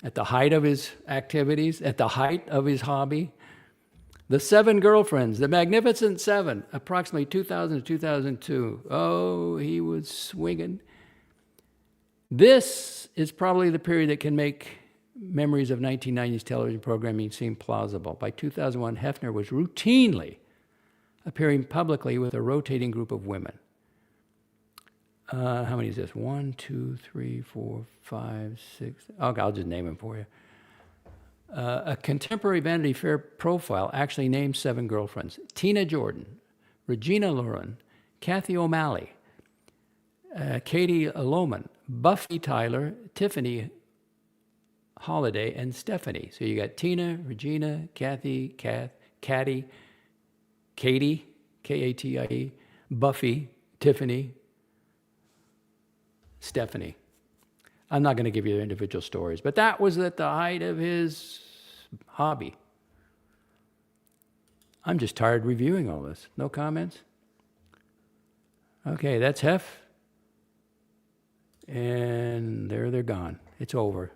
At the height of his activities, at the height of his hobby. The 7 girlfriends, the Magnificent 7, approximately 2000 to 2002. Oh, he was swinging. This is probably the period that can make memories of 1990s television programming seem plausible. By 2001, Hefner was routinely appearing publicly with a rotating group of women. How many is this? 1, 2, 3, 4, 5, 6. Okay, I'll just name them for you. A contemporary Vanity Fair profile actually named 7 girlfriends: Tina Jordan, Regina Lauren, Kathy O'Malley, Katie Lohman, Buffy Tyler, Tiffany Holiday, and Stephanie. So you got Tina, Regina, Kathy, Katie, Katie, Buffy, Tiffany, Stephanie. I'm not going to give you their individual stories, but that was at the height of his hobby. I'm just tired reviewing all this. No comments? Okay, that's Hef. And they're gone. It's over.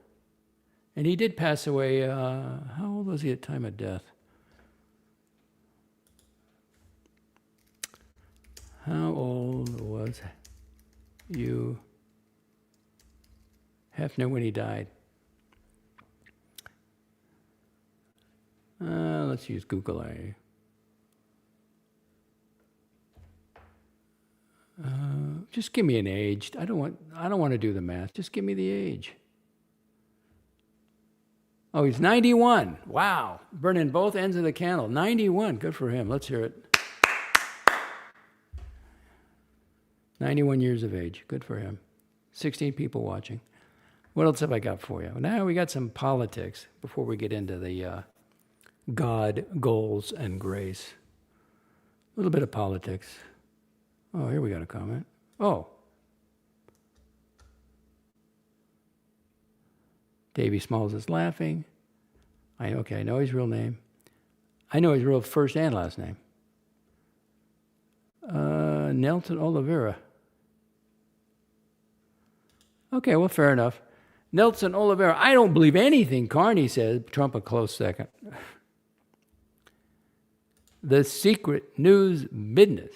And he did pass away. How old was he at time of death? How old was Hugh Hefner when he died? Let's use Google. Just give me an age. I don't want to do the math. Just give me the age. Oh, he's 91. Wow. Burning both ends of the candle. 91. Good for him. Let's hear it. 91 years of age. Good for him. 16 people watching. What else have I got for you? Now we got some politics before we get into the God, goals, and grace. A little bit of politics. Oh, here we got a comment. Oh. Davy Smalls is laughing. I know his real name. I know his real first and last name. Nelson Oliveira. Okay, well, fair enough. Nelson Oliveira. I don't believe anything Carney says. Trump a close second. The secret news business.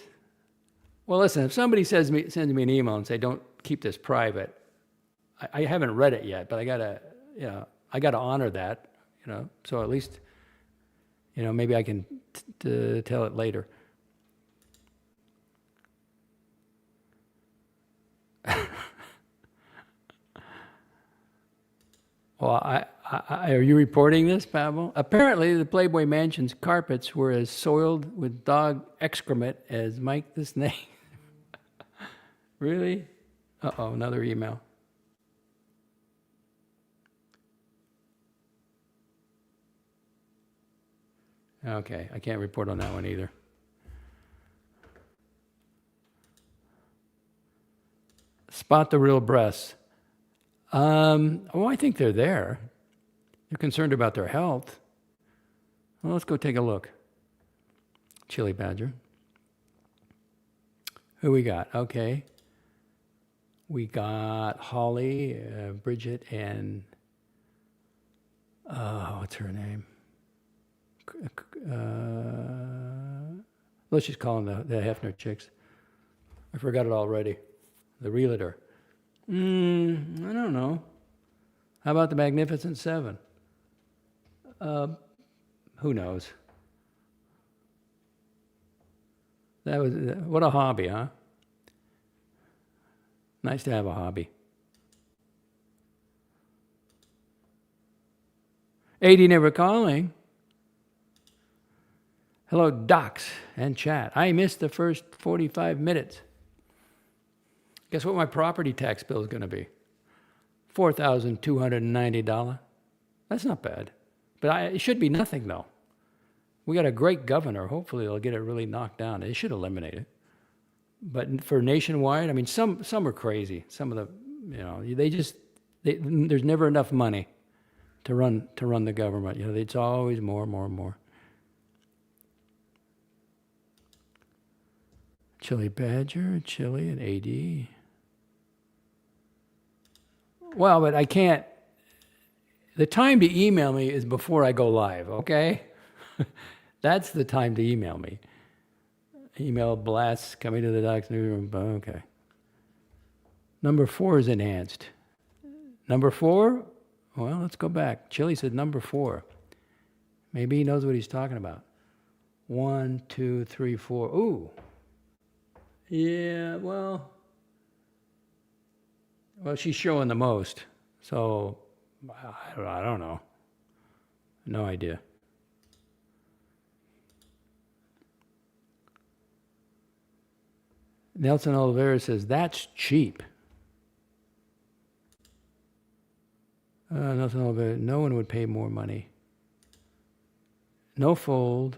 Well, listen, if somebody sends me an email and say, don't keep this private, I haven't read it yet, but I gotta honor that, so at least, maybe I can tell it later. Well, are you reporting this, Pavel? Apparently, the Playboy Mansion's carpets were as soiled with dog excrement as Mike the Snake. Really? Uh-oh, another email. Okay, I can't report on that one either. Spot the real breasts. I think they're there. They're concerned about their health. Well, let's go take a look. Chili Badger. Who we got? Okay. We got Holly, Bridget, and what's her name? Let's just call them the Hefner chicks. I forgot it already. The realtor. I don't know. How about the Magnificent Seven? Who knows? That was what a hobby, huh? Nice to have a hobby. 80 never calling. Hello, docs and chat. I missed the first 45 minutes. Guess what my property tax bill is going to be? $4,290. That's not bad. But it should be nothing, though. We got a great governor. Hopefully they'll get it really knocked down. They should eliminate it. But for nationwide, I mean, some are crazy. Some of the, there's never enough money to run the government. It's always more and more and more. Chili Badger, Chili, and AD. Well, but I can't. The time to email me is before I go live, okay? That's the time to email me. Email blasts coming to the DOXX newsroom. Okay. Number 4 is enhanced. Number 4? Well, let's go back. Chili said number 4. Maybe he knows what he's talking about. 1, 2, 3, 4. Ooh. Yeah, well, she's showing the most. So, I don't know. No idea. Nelson Oliveira says, that's cheap. Nelson Oliveira, no one would pay more money. No float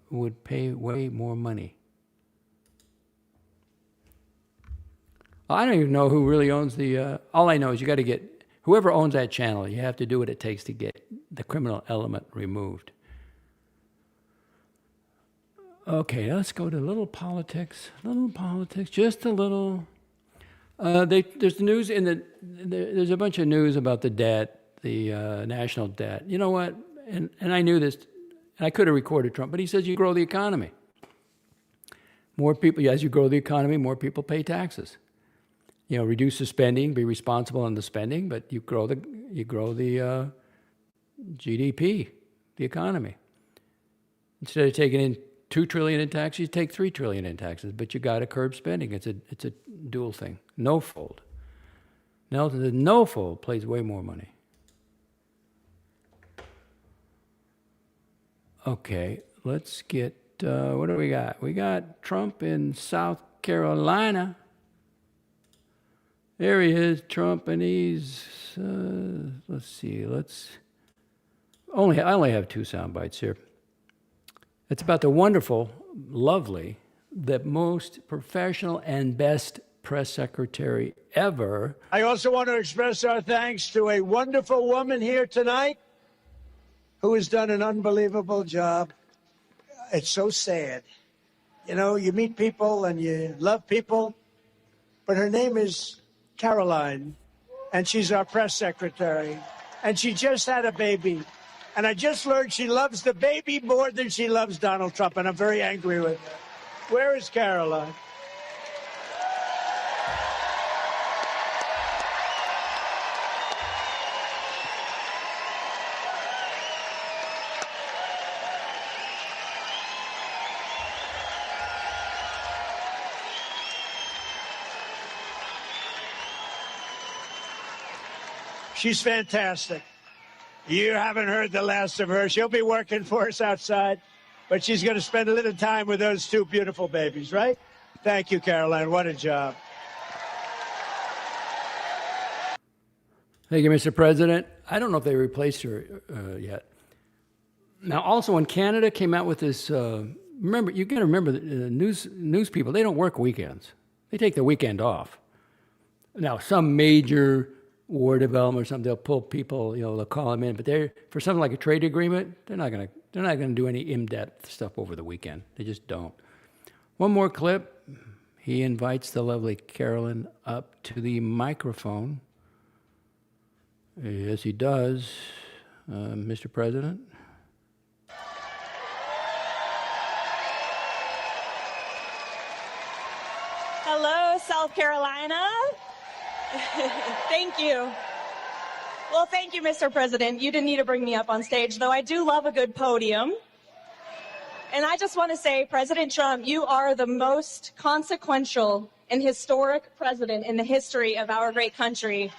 would pay way more money. I don't even know who really owns the, all I know is you got to get, whoever owns that channel, you have to do what it takes to get the criminal element removed. Okay, let's go to little politics, just a little. There's news there's a bunch of news about the debt, the national debt. You know what? And I knew this, and I could have recorded Trump, but he says you grow the economy. More people, as you grow the economy, more people pay taxes. You know, reduce the spending, be responsible on the spending, but you grow the GDP, the economy. Instead of taking in $2 trillion in taxes, you take $3 trillion in taxes, but you got to curb spending. It's a dual thing. No fold. Now the no fold plays way more money. Okay, let's get, what do we got? We got Trump in South Carolina. There he is, Trump, and he's, let's see, I only have 2 sound bites here. It's about the wonderful, lovely, the most professional and best press secretary ever. I also want to express our thanks to a wonderful woman here tonight who has done an unbelievable job. It's so sad. You know, you meet people and you love people, but her name is Caroline, and she's our press secretary, and she just had a baby. And I just learned she loves the baby more than she loves Donald Trump, and I'm very angry with her. Where is Caroline? She's fantastic. You haven't heard the last of her. She'll be working for us outside, but she's going to spend a little time with those 2 beautiful babies, right? Thank you, Caroline. What a job. Thank you, Mr. President. I don't know if they replaced her yet. Now, also when Canada came out with this, remember, you got to remember that news people, they don't work weekends. They take the weekend off. Now, some major war development or something, they'll pull people, you know, they'll call them in, but for something like a trade agreement, they're not gonna do any in-depth stuff over the weekend. They just don't. One more clip. He invites the lovely Carolyn up to the microphone. Yes, he does, Mr. President. Hello, South Carolina. Thank you. Well, thank you, Mr. President. You didn't need to bring me up on stage, though I do love a good podium. And I just want to say, President Trump, you are the most consequential and historic president in the history of our great country.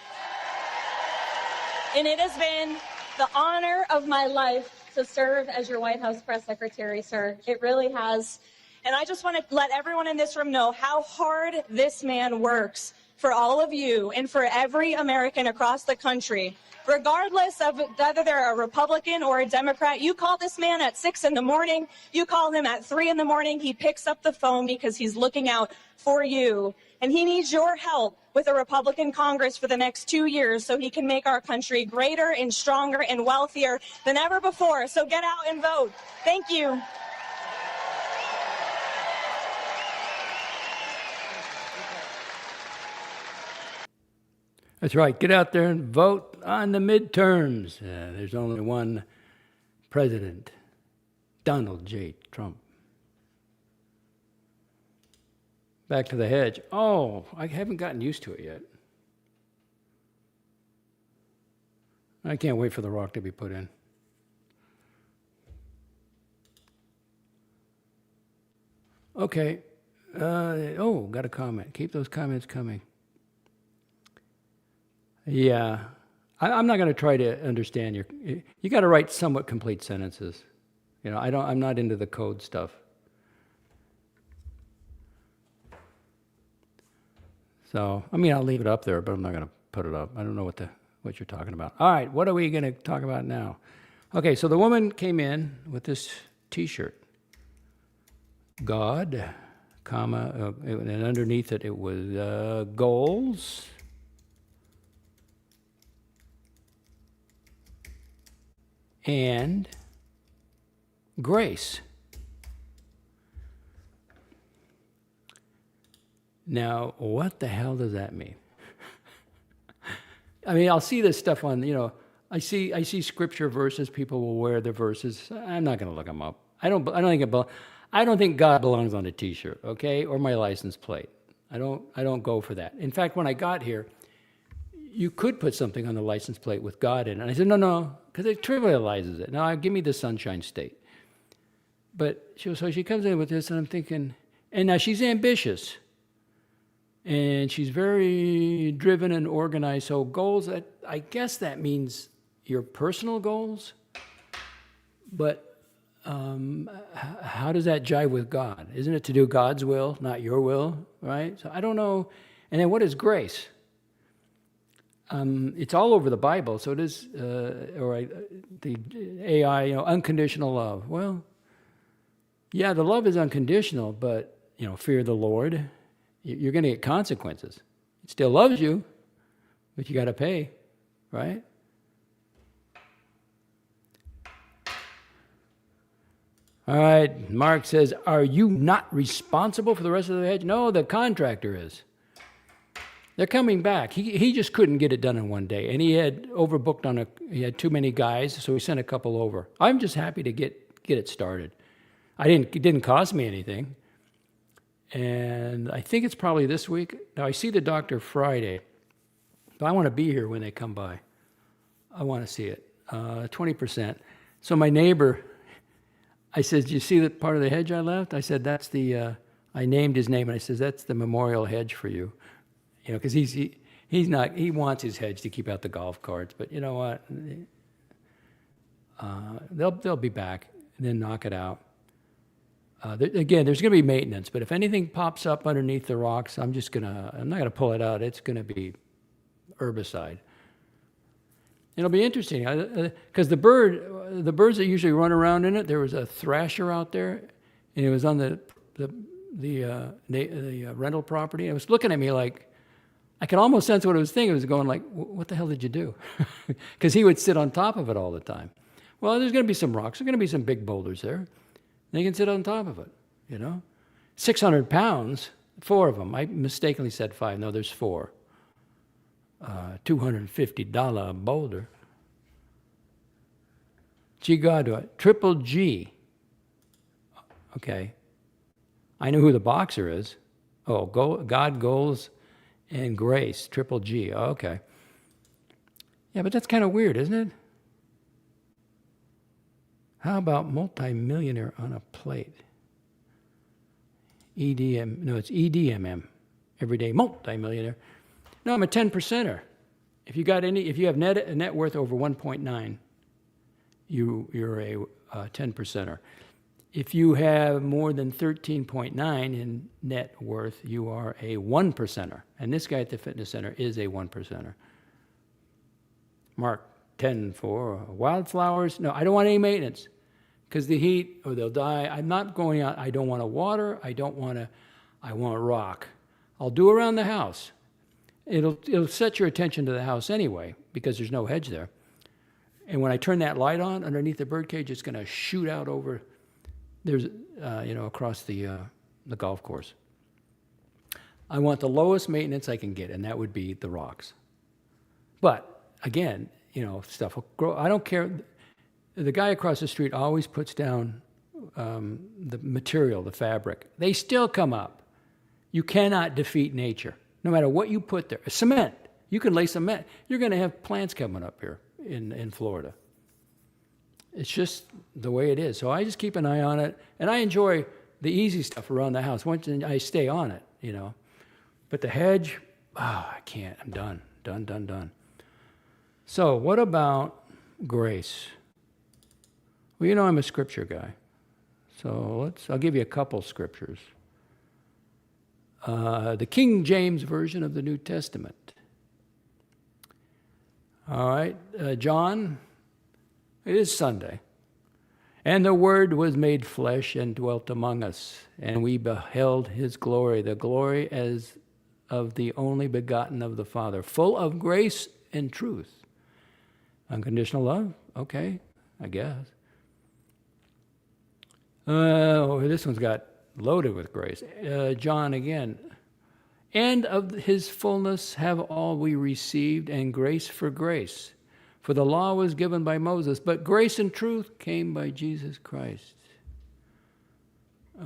And it has been the honor of my life to serve as your White House press secretary, sir. It really has. And I just want to let everyone in this room know how hard this man works for all of you and for every American across the country. Regardless of whether they're a Republican or a Democrat, you call this man at 6 in the morning, you call him at 3 in the morning, he picks up the phone because he's looking out for you. And he needs your help with a Republican Congress for the next 2 years so he can make our country greater and stronger and wealthier than ever before. So get out and vote. Thank you. That's right. Get out there and vote on the midterms. There's only one president, Donald J. Trump. Back to the hedge. Oh, I haven't gotten used to it yet. I can't wait for the rock to be put in. Okay. Got a comment. Keep those comments coming. Yeah, I'm not going to try to understand you got to write somewhat complete sentences. You know, I'm not into the code stuff. So, I mean, I'll leave it up there, but I'm not going to put it up. I don't know what you're talking about. All right, what are we going to talk about now? Okay, so the woman came in with this T-shirt. God, comma, and underneath it was goals. And grace. Now, what the hell does that mean? I mean, I'll see this stuff on, I see scripture verses. People will wear the verses. I'm not going to look them up. I don't think God belongs on a T-shirt, okay, or my license plate. I don't go for that. In fact, when I got here, you could put something on the license plate with God in it. And I said, no, because it trivializes it. Now, give me the Sunshine State. But so she comes in with this, and I'm thinking, and now she's ambitious. And she's very driven and organized. So goals, I guess that means your personal goals. But how does that jive with God? Isn't it to do God's will, not your will, right? So I don't know. And then what is grace? It's all over the Bible. So it is, the AI, unconditional love. Well, yeah, the love is unconditional, but, fear the Lord. You're going to get consequences. It still loves you, but you got to pay, right? All right, Mark says, are you not responsible for the rest of the hedge? No, the contractor is. They're coming back. He just couldn't get it done in one day, and he had overbooked he had too many guys, so he sent a couple over. I'm just happy to get it started. It didn't cost me anything. And I think it's probably this week. Now, I see the doctor Friday, but I want to be here when they come by. I want to see it. 20%. So my neighbor, I said, "Do you see the part of the hedge I left?" I said, "That's the." I named his name, and I said, "That's the memorial hedge for you," because he's not. He wants his hedge to keep out the golf carts, but you know what? They'll be back and then knock it out. Again, there's going to be maintenance, but if anything pops up underneath the rocks, I'm not going to pull it out. It's going to be herbicide. It'll be interesting because the birds that usually run around in it. There was a thrasher out there, and it was on the rental property. It was looking at me like I could almost sense what it was thinking. It was going like, "What the hell did you do?" Because he would sit on top of it all the time. Well, there's going to be some rocks. There's going to be some big boulders there. They can sit on top of it, 600 pounds, 4 of them. I mistakenly said 5. No, there's 4. $250 boulder. Gigado, triple G. Okay. I know who the boxer is. Oh, God, goals, and grace, triple G. Oh, okay. Yeah, but that's kind of weird, isn't it? How about multimillionaire on a plate? EDM, no, it's EDMM, everyday multimillionaire. No, I'm a 10%er. If you have net worth over 1.9, you're a 10%er. If you have more than 13.9 in net worth, you are a 1%er. And this guy at the fitness center is a 1%er. Mark 10 for wildflowers. No, I don't want any maintenance because the heat or they'll die. I'm not going out. I don't want to water. I want rock. I'll do around the house. It'll set your attention to the house anyway because there's no hedge there. And when I turn that light on underneath the birdcage, it's going to shoot out over across the golf course. I want the lowest maintenance I can get, and that would be the rocks. But again, stuff will grow. I don't care. The guy across the street always puts down the material, the fabric. They still come up. You cannot defeat nature, no matter what you put there. Cement. You can lay cement. You're going to have plants coming up here in Florida. It's just the way it is. So I just keep an eye on it, and I enjoy the easy stuff around the house. Once I stay on it, But the hedge, I can't. I'm done. Done. So what about grace? Well, I'm a scripture guy. So I'll give you a couple scriptures. The King James Version of the New Testament. All right, John, it is Sunday. And the Word was made flesh and dwelt among us, and we beheld his glory, the glory as of the only begotten of the Father, full of grace and truth. Unconditional love? Okay, I guess. This one's got loaded with grace. John again. And of his fullness have all we received, and grace for grace. For the law was given by Moses, but grace and truth came by Jesus Christ.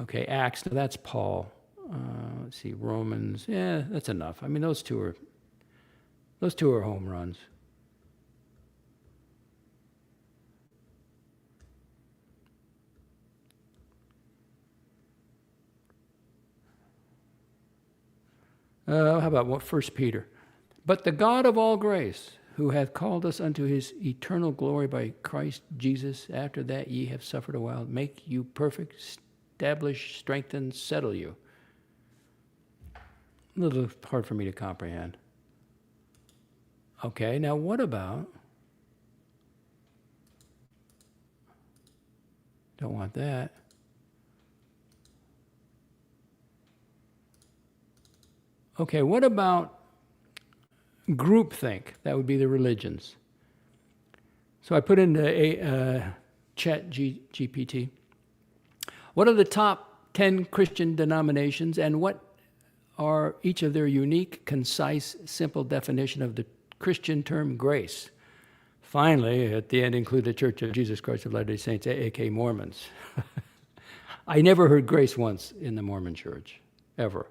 Okay, Acts, no, that's Paul. Let's see, Romans, yeah, that's enough. I mean, those two are home runs. How about 1 Peter? But the God of all grace, who hath called us unto his eternal glory by Christ Jesus, after that ye have suffered a while, make you perfect, establish, strengthen, settle you. A little hard for me to comprehend. Okay, now what about, don't want that. Okay, what about groupthink? That would be the religions. So I put in the chat GPT. What are the top 10 Christian denominations, and what are each of their unique, concise, simple definition of the Christian term grace? Finally, at the end, include the Church of Jesus Christ of Latter-day Saints, aka Mormons. I never heard grace once in the Mormon church, ever.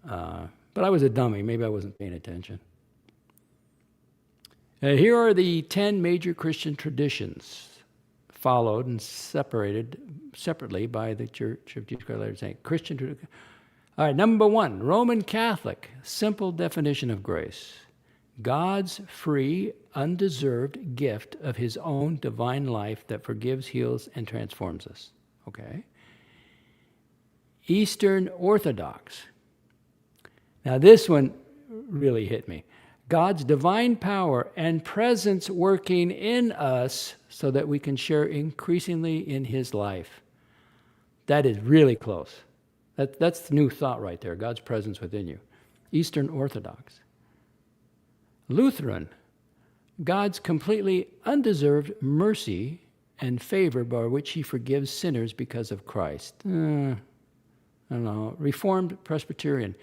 But I was a dummy. Maybe I wasn't paying attention. Here are the 10 major Christian traditions followed and separated separately by the Church of Jesus Christ of Latter-day Saints. Christian tradition. All right, number 1, Roman Catholic, simple definition of grace. God's free, undeserved gift of his own divine life that forgives, heals, and transforms us. Okay. Eastern Orthodox. Now this one really hit me. God's divine power and presence working in us so that we can share increasingly in his life. That is really close. That's the new thought right there, God's presence within you. Eastern Orthodox. Lutheran, God's completely undeserved mercy and favor by which he forgives sinners because of Christ. I don't know. Reformed Presbyterian,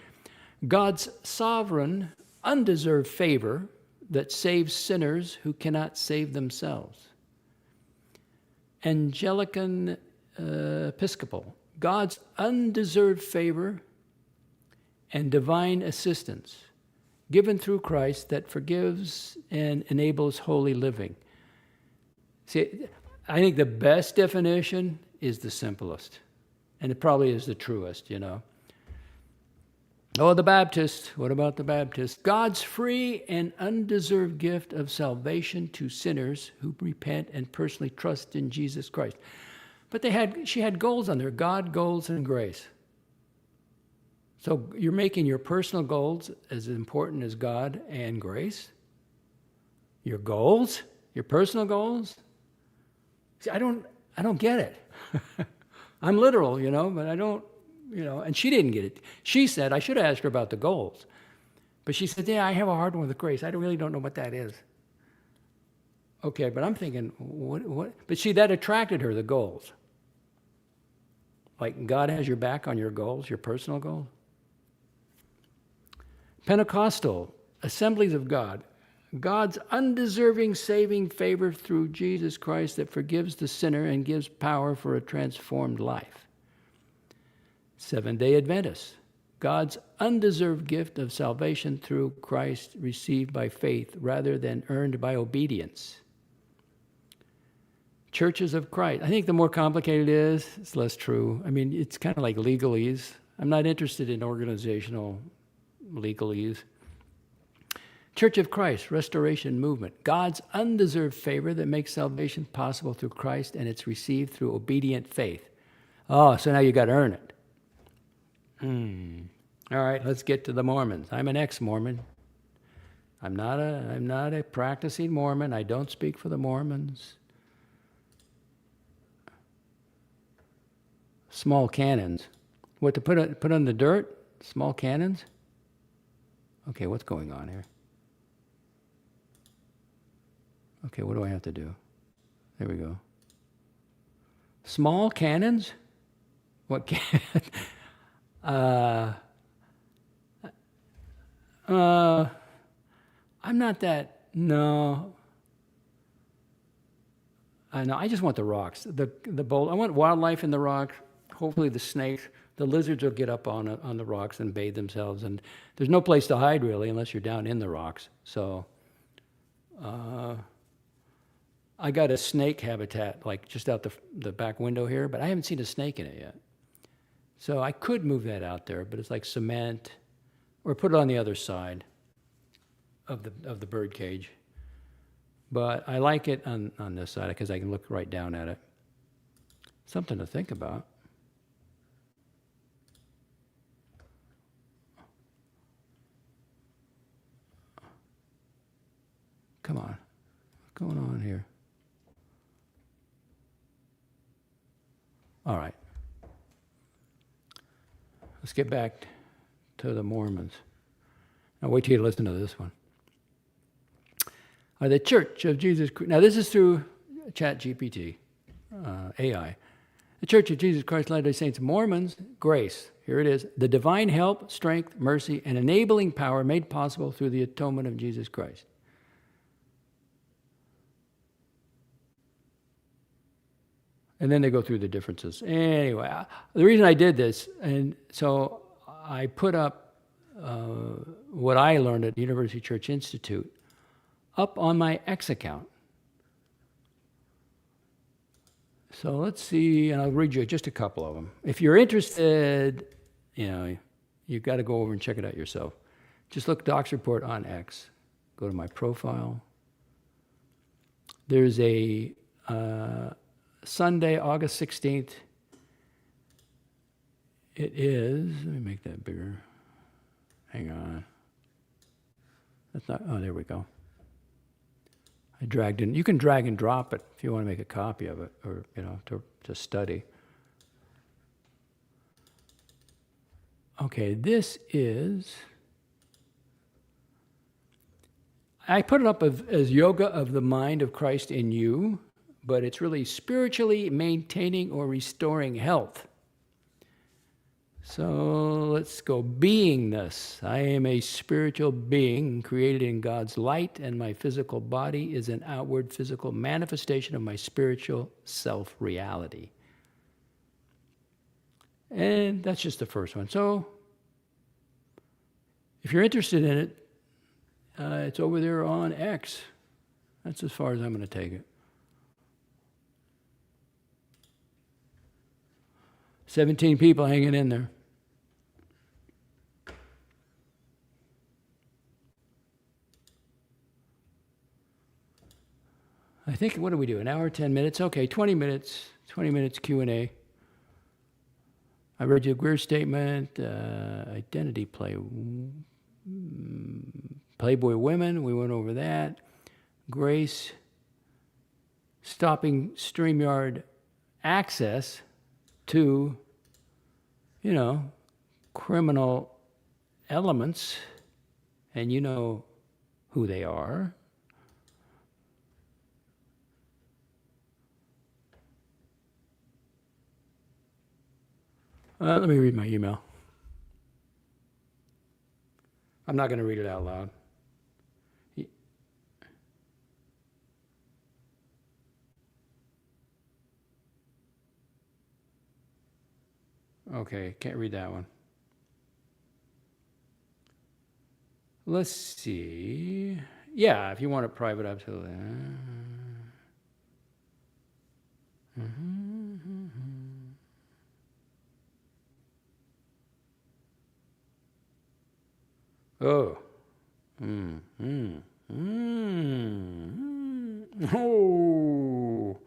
God's sovereign, undeserved favor that saves sinners who cannot save themselves. Anglican Episcopal, God's undeserved favor and divine assistance given through Christ that forgives and enables holy living. See, I think the best definition is the simplest, and it probably is the truest, you know. Oh, the Baptist. What about the Baptist? God's free and undeserved gift of salvation to sinners who repent and personally trust in Jesus Christ. But she had goals on there, God, goals, and grace. So you're making your personal goals as important as God and grace? Your goals? Your personal goals? See, I don't get it. I'm literal, you know, but I don't. You know, and she didn't get it. She said, I should have asked her about the goals. But she said, yeah, I have a hard one with grace. I really don't know what that is. Okay, but I'm thinking, what? But see, that attracted her, the goals. Like God has your back on your goals, your personal goals. Pentecostal, Assemblies of God. God's undeserving saving favor through Jesus Christ that forgives the sinner and gives power for a transformed life. Seventh-day Adventists, God's undeserved gift of salvation through Christ received by faith rather than earned by obedience. Churches of Christ. I think the more complicated it is, it's less true. I mean, it's kind of like legalese. I'm not interested in organizational legalese. Church of Christ, Restoration Movement. God's undeserved favor that makes salvation possible through Christ, and it's received through obedient faith. Oh, so now you got to earn it. All right, let's get to the Mormons. I'm an ex-Mormon. I'm not a practicing Mormon. I don't speak for the Mormons. Small cannons. What, to put on the dirt? Small cannons? Okay, what's going on here? Okay, what do I have to do? There we go. Small cannons? What can? I'm not that, no. I know, I just want the rocks, the bowl. I want wildlife in the rock. Hopefully the lizards will get up on the rocks and bathe themselves. And there's no place to hide really unless you're down in the rocks. So I got a snake habitat like just out the back window here, but I haven't seen a snake in it yet. So I could move that out there, but it's like cement, or put it on the other side of the bird cage. But I like it on this side because I can look right down at it. Something to think about. Come on, what's going on here? All right. Let's get back to the Mormons. Now wait till you listen to this one. The Church of Jesus Christ. Now this is through ChatGPT, AI. The Church of Jesus Christ Latter-day Saints, Mormons, grace. Here it is. The divine help, strength, mercy, and enabling power made possible through the atonement of Jesus Christ. And then they go through the differences. Anyway, the reason I did this, and so I put up what I learned at the University Church Institute up on my X account. So let's see, and I'll read you just a couple of them. If you're interested, you've got to go over and check it out yourself. Just look DOXX Report on X. Go to my profile. There's a Sunday, August 16th. It is, let me make that bigger. Hang on. That's not, oh, there we go. I dragged in, you can drag and drop it if you want to make a copy of it or, to study. Okay, this is, I put it up as Yoga of the Mind of Christ in You, but it's really spiritually maintaining or restoring health. So let's go. Beingness. I am a spiritual being created in God's light, and my physical body is an outward physical manifestation of my spiritual self-reality. And that's just the first one. So if you're interested in it, it's over there on X. That's as far as I'm going to take it. 17 people hanging in there. I think, what do we do, an hour, 10 minutes? Okay, 20 minutes Q&A. I read you a Greer statement, identity Playboy women, we went over that. Grace, stopping StreamYard access to, criminal elements, and you know who they are. Let me read my email. I'm not going to read it out loud. Okay, can't read that one. Let's see. Yeah, if you want it private, absolutely. Oh. Oh.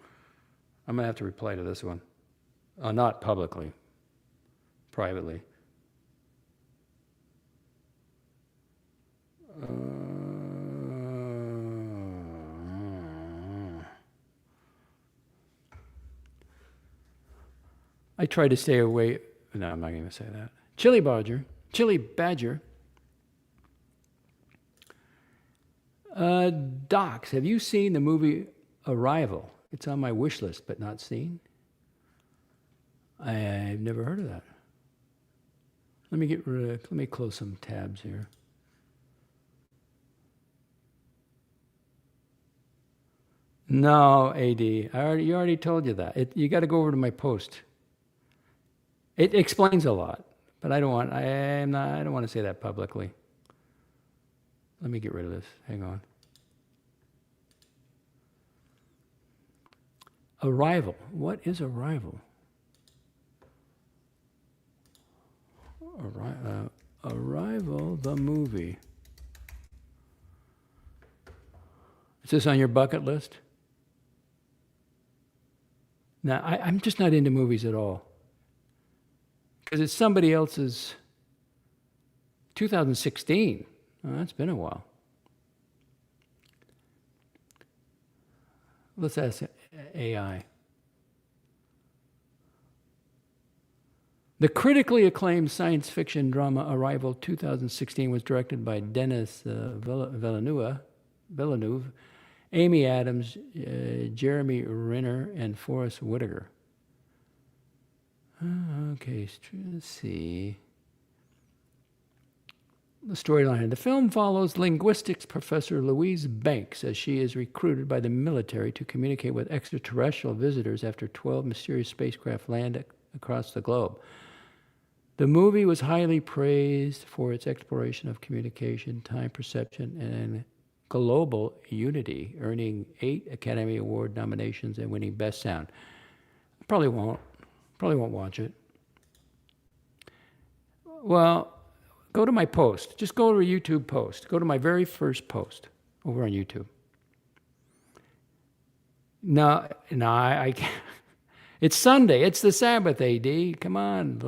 I'm going to have to reply to this one. Not publicly. Privately. I try to stay away. No, I'm not going to say that. Chili Badger. DOXX, have you seen the movie Arrival? It's on my wish list, but not seen. I've never heard of that. Let me close some tabs here. No, AD, you already told you that. You got to go over to my post. It explains a lot, but I don't want to say that publicly. Let me get rid of this. Hang on. Arrival. What is Arrival? Arrival, the movie. Is this on your bucket list? Now, I'm just not into movies at all. Because it's somebody else's 2016. Oh, that's been a while. Let's ask AI. The critically acclaimed science fiction drama Arrival 2016 was directed by Denis Villeneuve, Amy Adams, Jeremy Renner, and Forrest Whitaker. Okay, let's see. The storyline. The film follows linguistics professor Louise Banks as she is recruited by the military to communicate with extraterrestrial visitors after 12 mysterious spacecraft land across the globe. The movie was highly praised for its exploration of communication, time perception, and global unity, earning 8 Academy Award nominations and winning Best Sound. Probably won't watch it. Well, go to my post. Just go to a YouTube post. Go to my very first post over on YouTube. No, I can't. It's Sunday. It's the Sabbath, AD. Come on,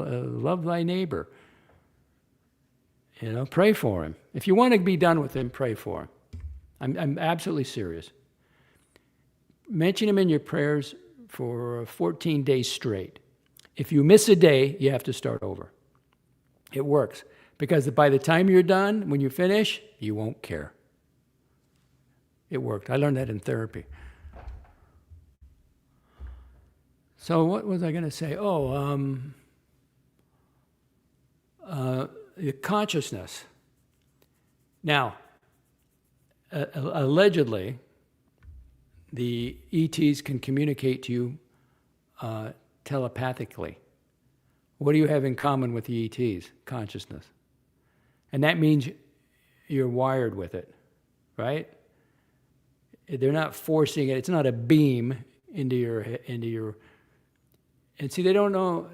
love thy neighbor. Pray for him. If you want to be done with him, pray for him. I'm absolutely serious. Mention him in your prayers for 14 days straight. If you miss a day, you have to start over. It works. Because by the time you're done, when you finish, you won't care. It worked. I learned that in therapy. So what was I going to say? The consciousness. Now, allegedly, the ETs can communicate to you telepathically. What do you have in common with the ETs? Consciousness. And that means you're wired with it, right? They're not forcing it. It's not a beam into your. And see, they don't know.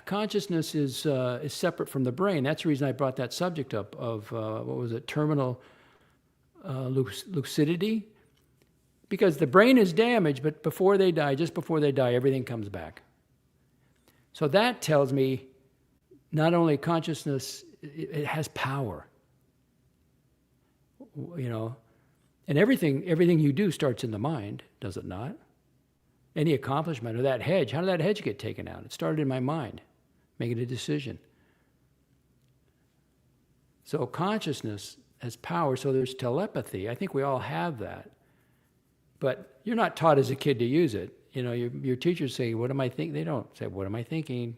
Consciousness is separate from the brain. That's the reason I brought that subject up of terminal lucidity, because the brain is damaged, but just before they die, everything comes back. So that tells me not only consciousness, it has power. And everything you do starts in the mind, does it not? Any accomplishment, or that hedge, how did that hedge get taken out? It started in my mind, making a decision. So consciousness has power, so there's telepathy. I think we all have that. But you're not taught as a kid to use it. Your teachers say, what am I thinking? They don't say, what am I thinking?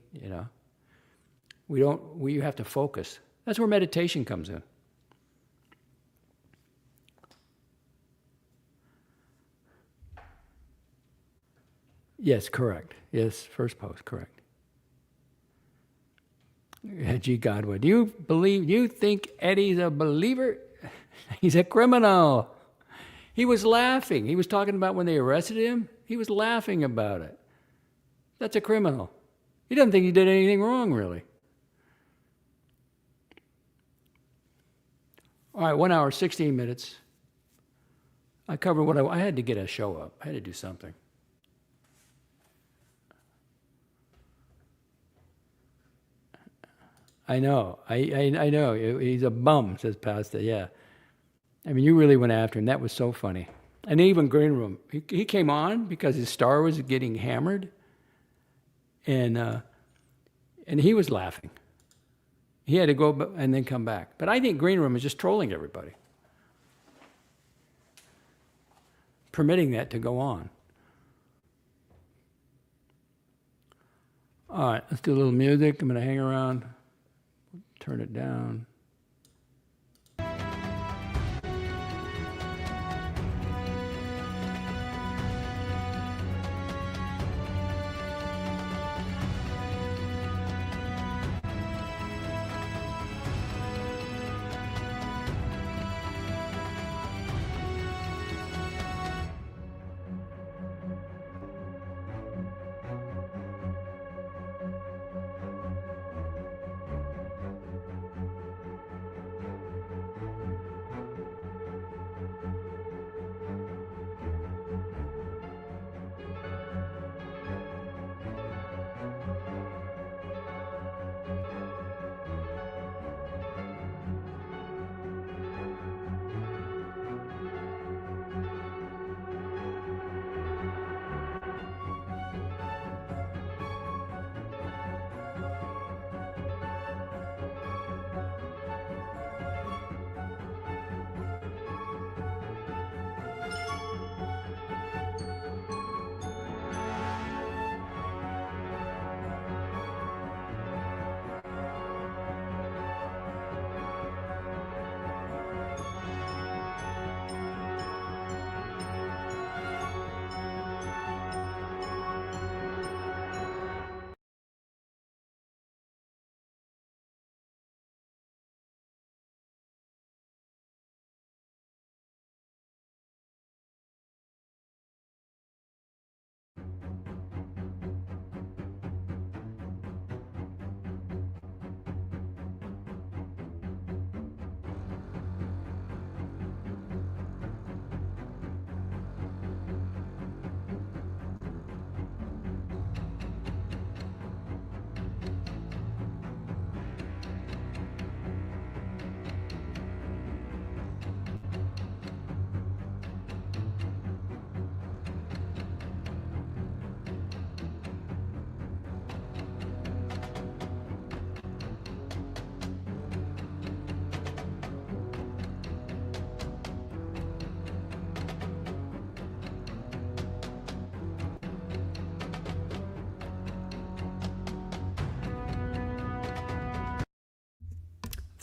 We have to focus. That's where meditation comes in. Yes, correct. Yes, first post, correct. G. Godwin, do you think Eddie's a believer? He's a criminal. He was laughing. He was talking about when they arrested him. He was laughing about it. That's a criminal. He doesn't think he did anything wrong, really. All right, 1 hour, 16 minutes. I covered what I had to get a show up. I had to do something. I know. I know. He's a bum, says Pastor. Yeah. I mean, you really went after him. That was so funny. And even Green Room, he came on because his star was getting hammered, and he was laughing. He had to go and then come back. But I think Green Room is just trolling everybody, permitting that to go on. All right, let's do a little music. I'm going to hang around. Turn it down.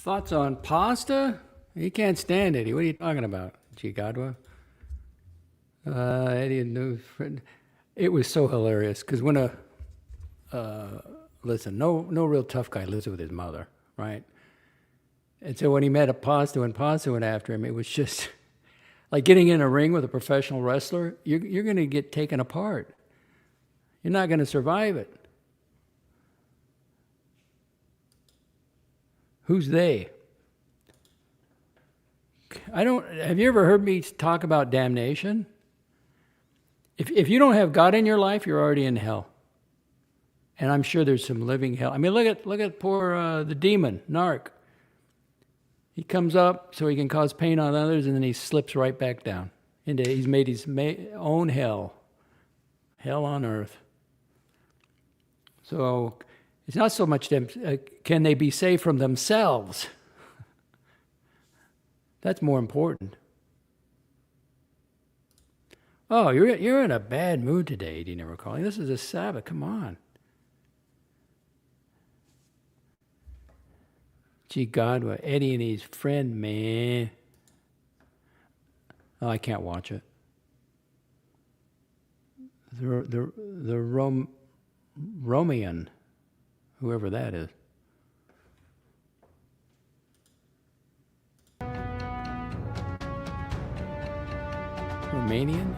Thoughts on pasta? He can't stand it. What are you talking about, Gigadwa? Eddie knew. It was so hilarious because when listen, no real tough guy lives with his mother, right? And so when he met a pasta and pasta went after him, it was just like getting in a ring with a professional wrestler. You're going to get taken apart. You're not going to survive it. Who's they? Have you ever heard me talk about damnation? If you don't have God in your life, you're already in hell. And I'm sure there's some living hell. I mean, look at poor the demon, Narc. He comes up so he can cause pain on others, and then he slips right back down. He's made his own hell. Hell on earth. So it's not so much them, can they be saved from themselves? That's more important. Oh, you're in a bad mood today, Dina recalling. This is a Sabbath. Come on. Gee, God, what Eddie and his friend, man. Oh, I can't watch it. The Romean, whoever that is. Romanian?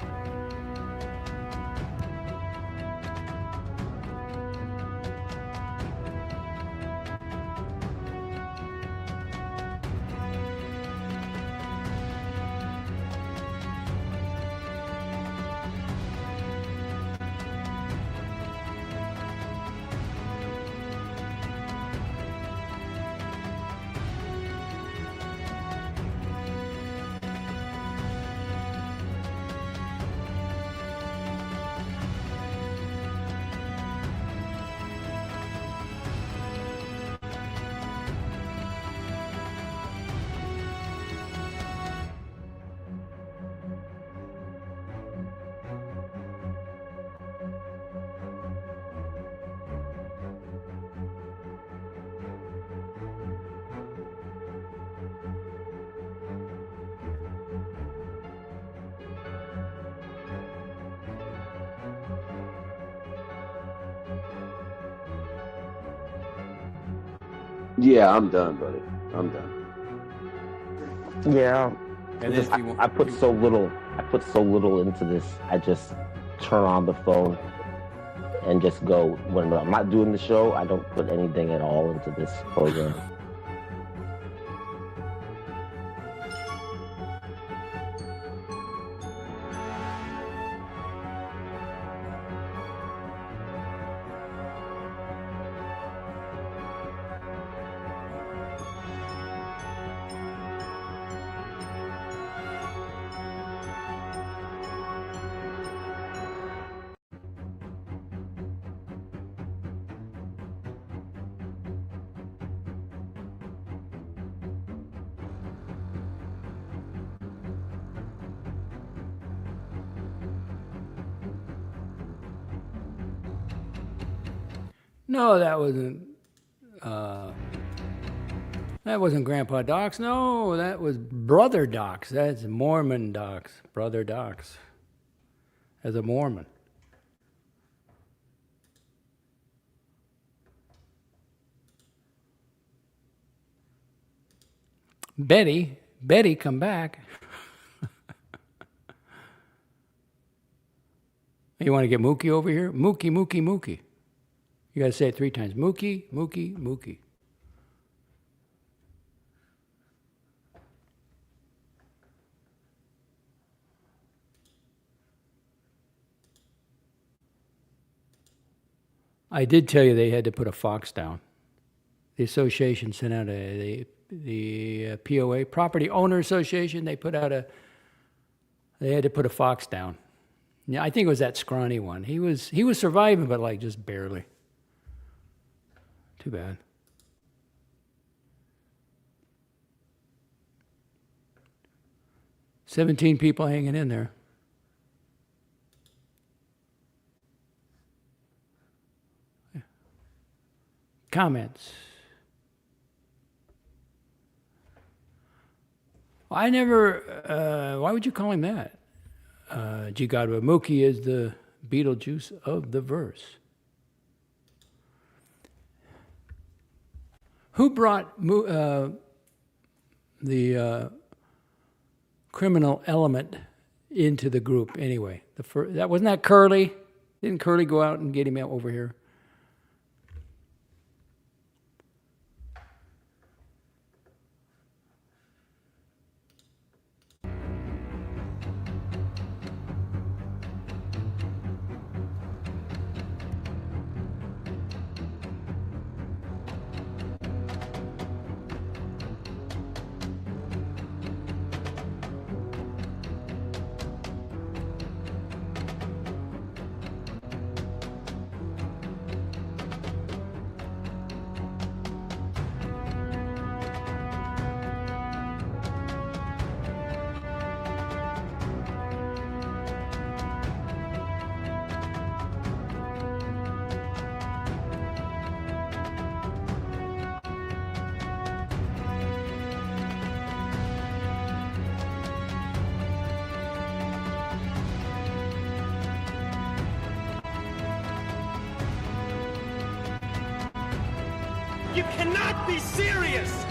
Yeah, I'm done, buddy. I'm done. Yeah. And Just, then if you I put so little into this. I just turn on the phone and just go. When I'm not doing the show, I don't put anything at all into this program. No, that wasn't Grandpa DOXX. No, that was Brother DOXX. That's Mormon DOXX. Brother DOXX. As a Mormon. Betty, come back. You want to get Mookie over here? Mookie, Mookie, Mookie. You got to say it 3 times. Mookie, Mookie, Mookie. I did tell you they had to put a fox down. The association sent out the POA, Property Owner Association, they had to put a fox down. Yeah, I think it was that scrawny one. He was surviving, but like just barely. Too bad. "17 people hanging in there. Comments? I never, why would you call him that? Mookie is the Beetlejuice of the verse. Who brought the criminal element into the group anyway? That wasn't that Curly? Didn't Curly go out and get him over here? You cannot be serious!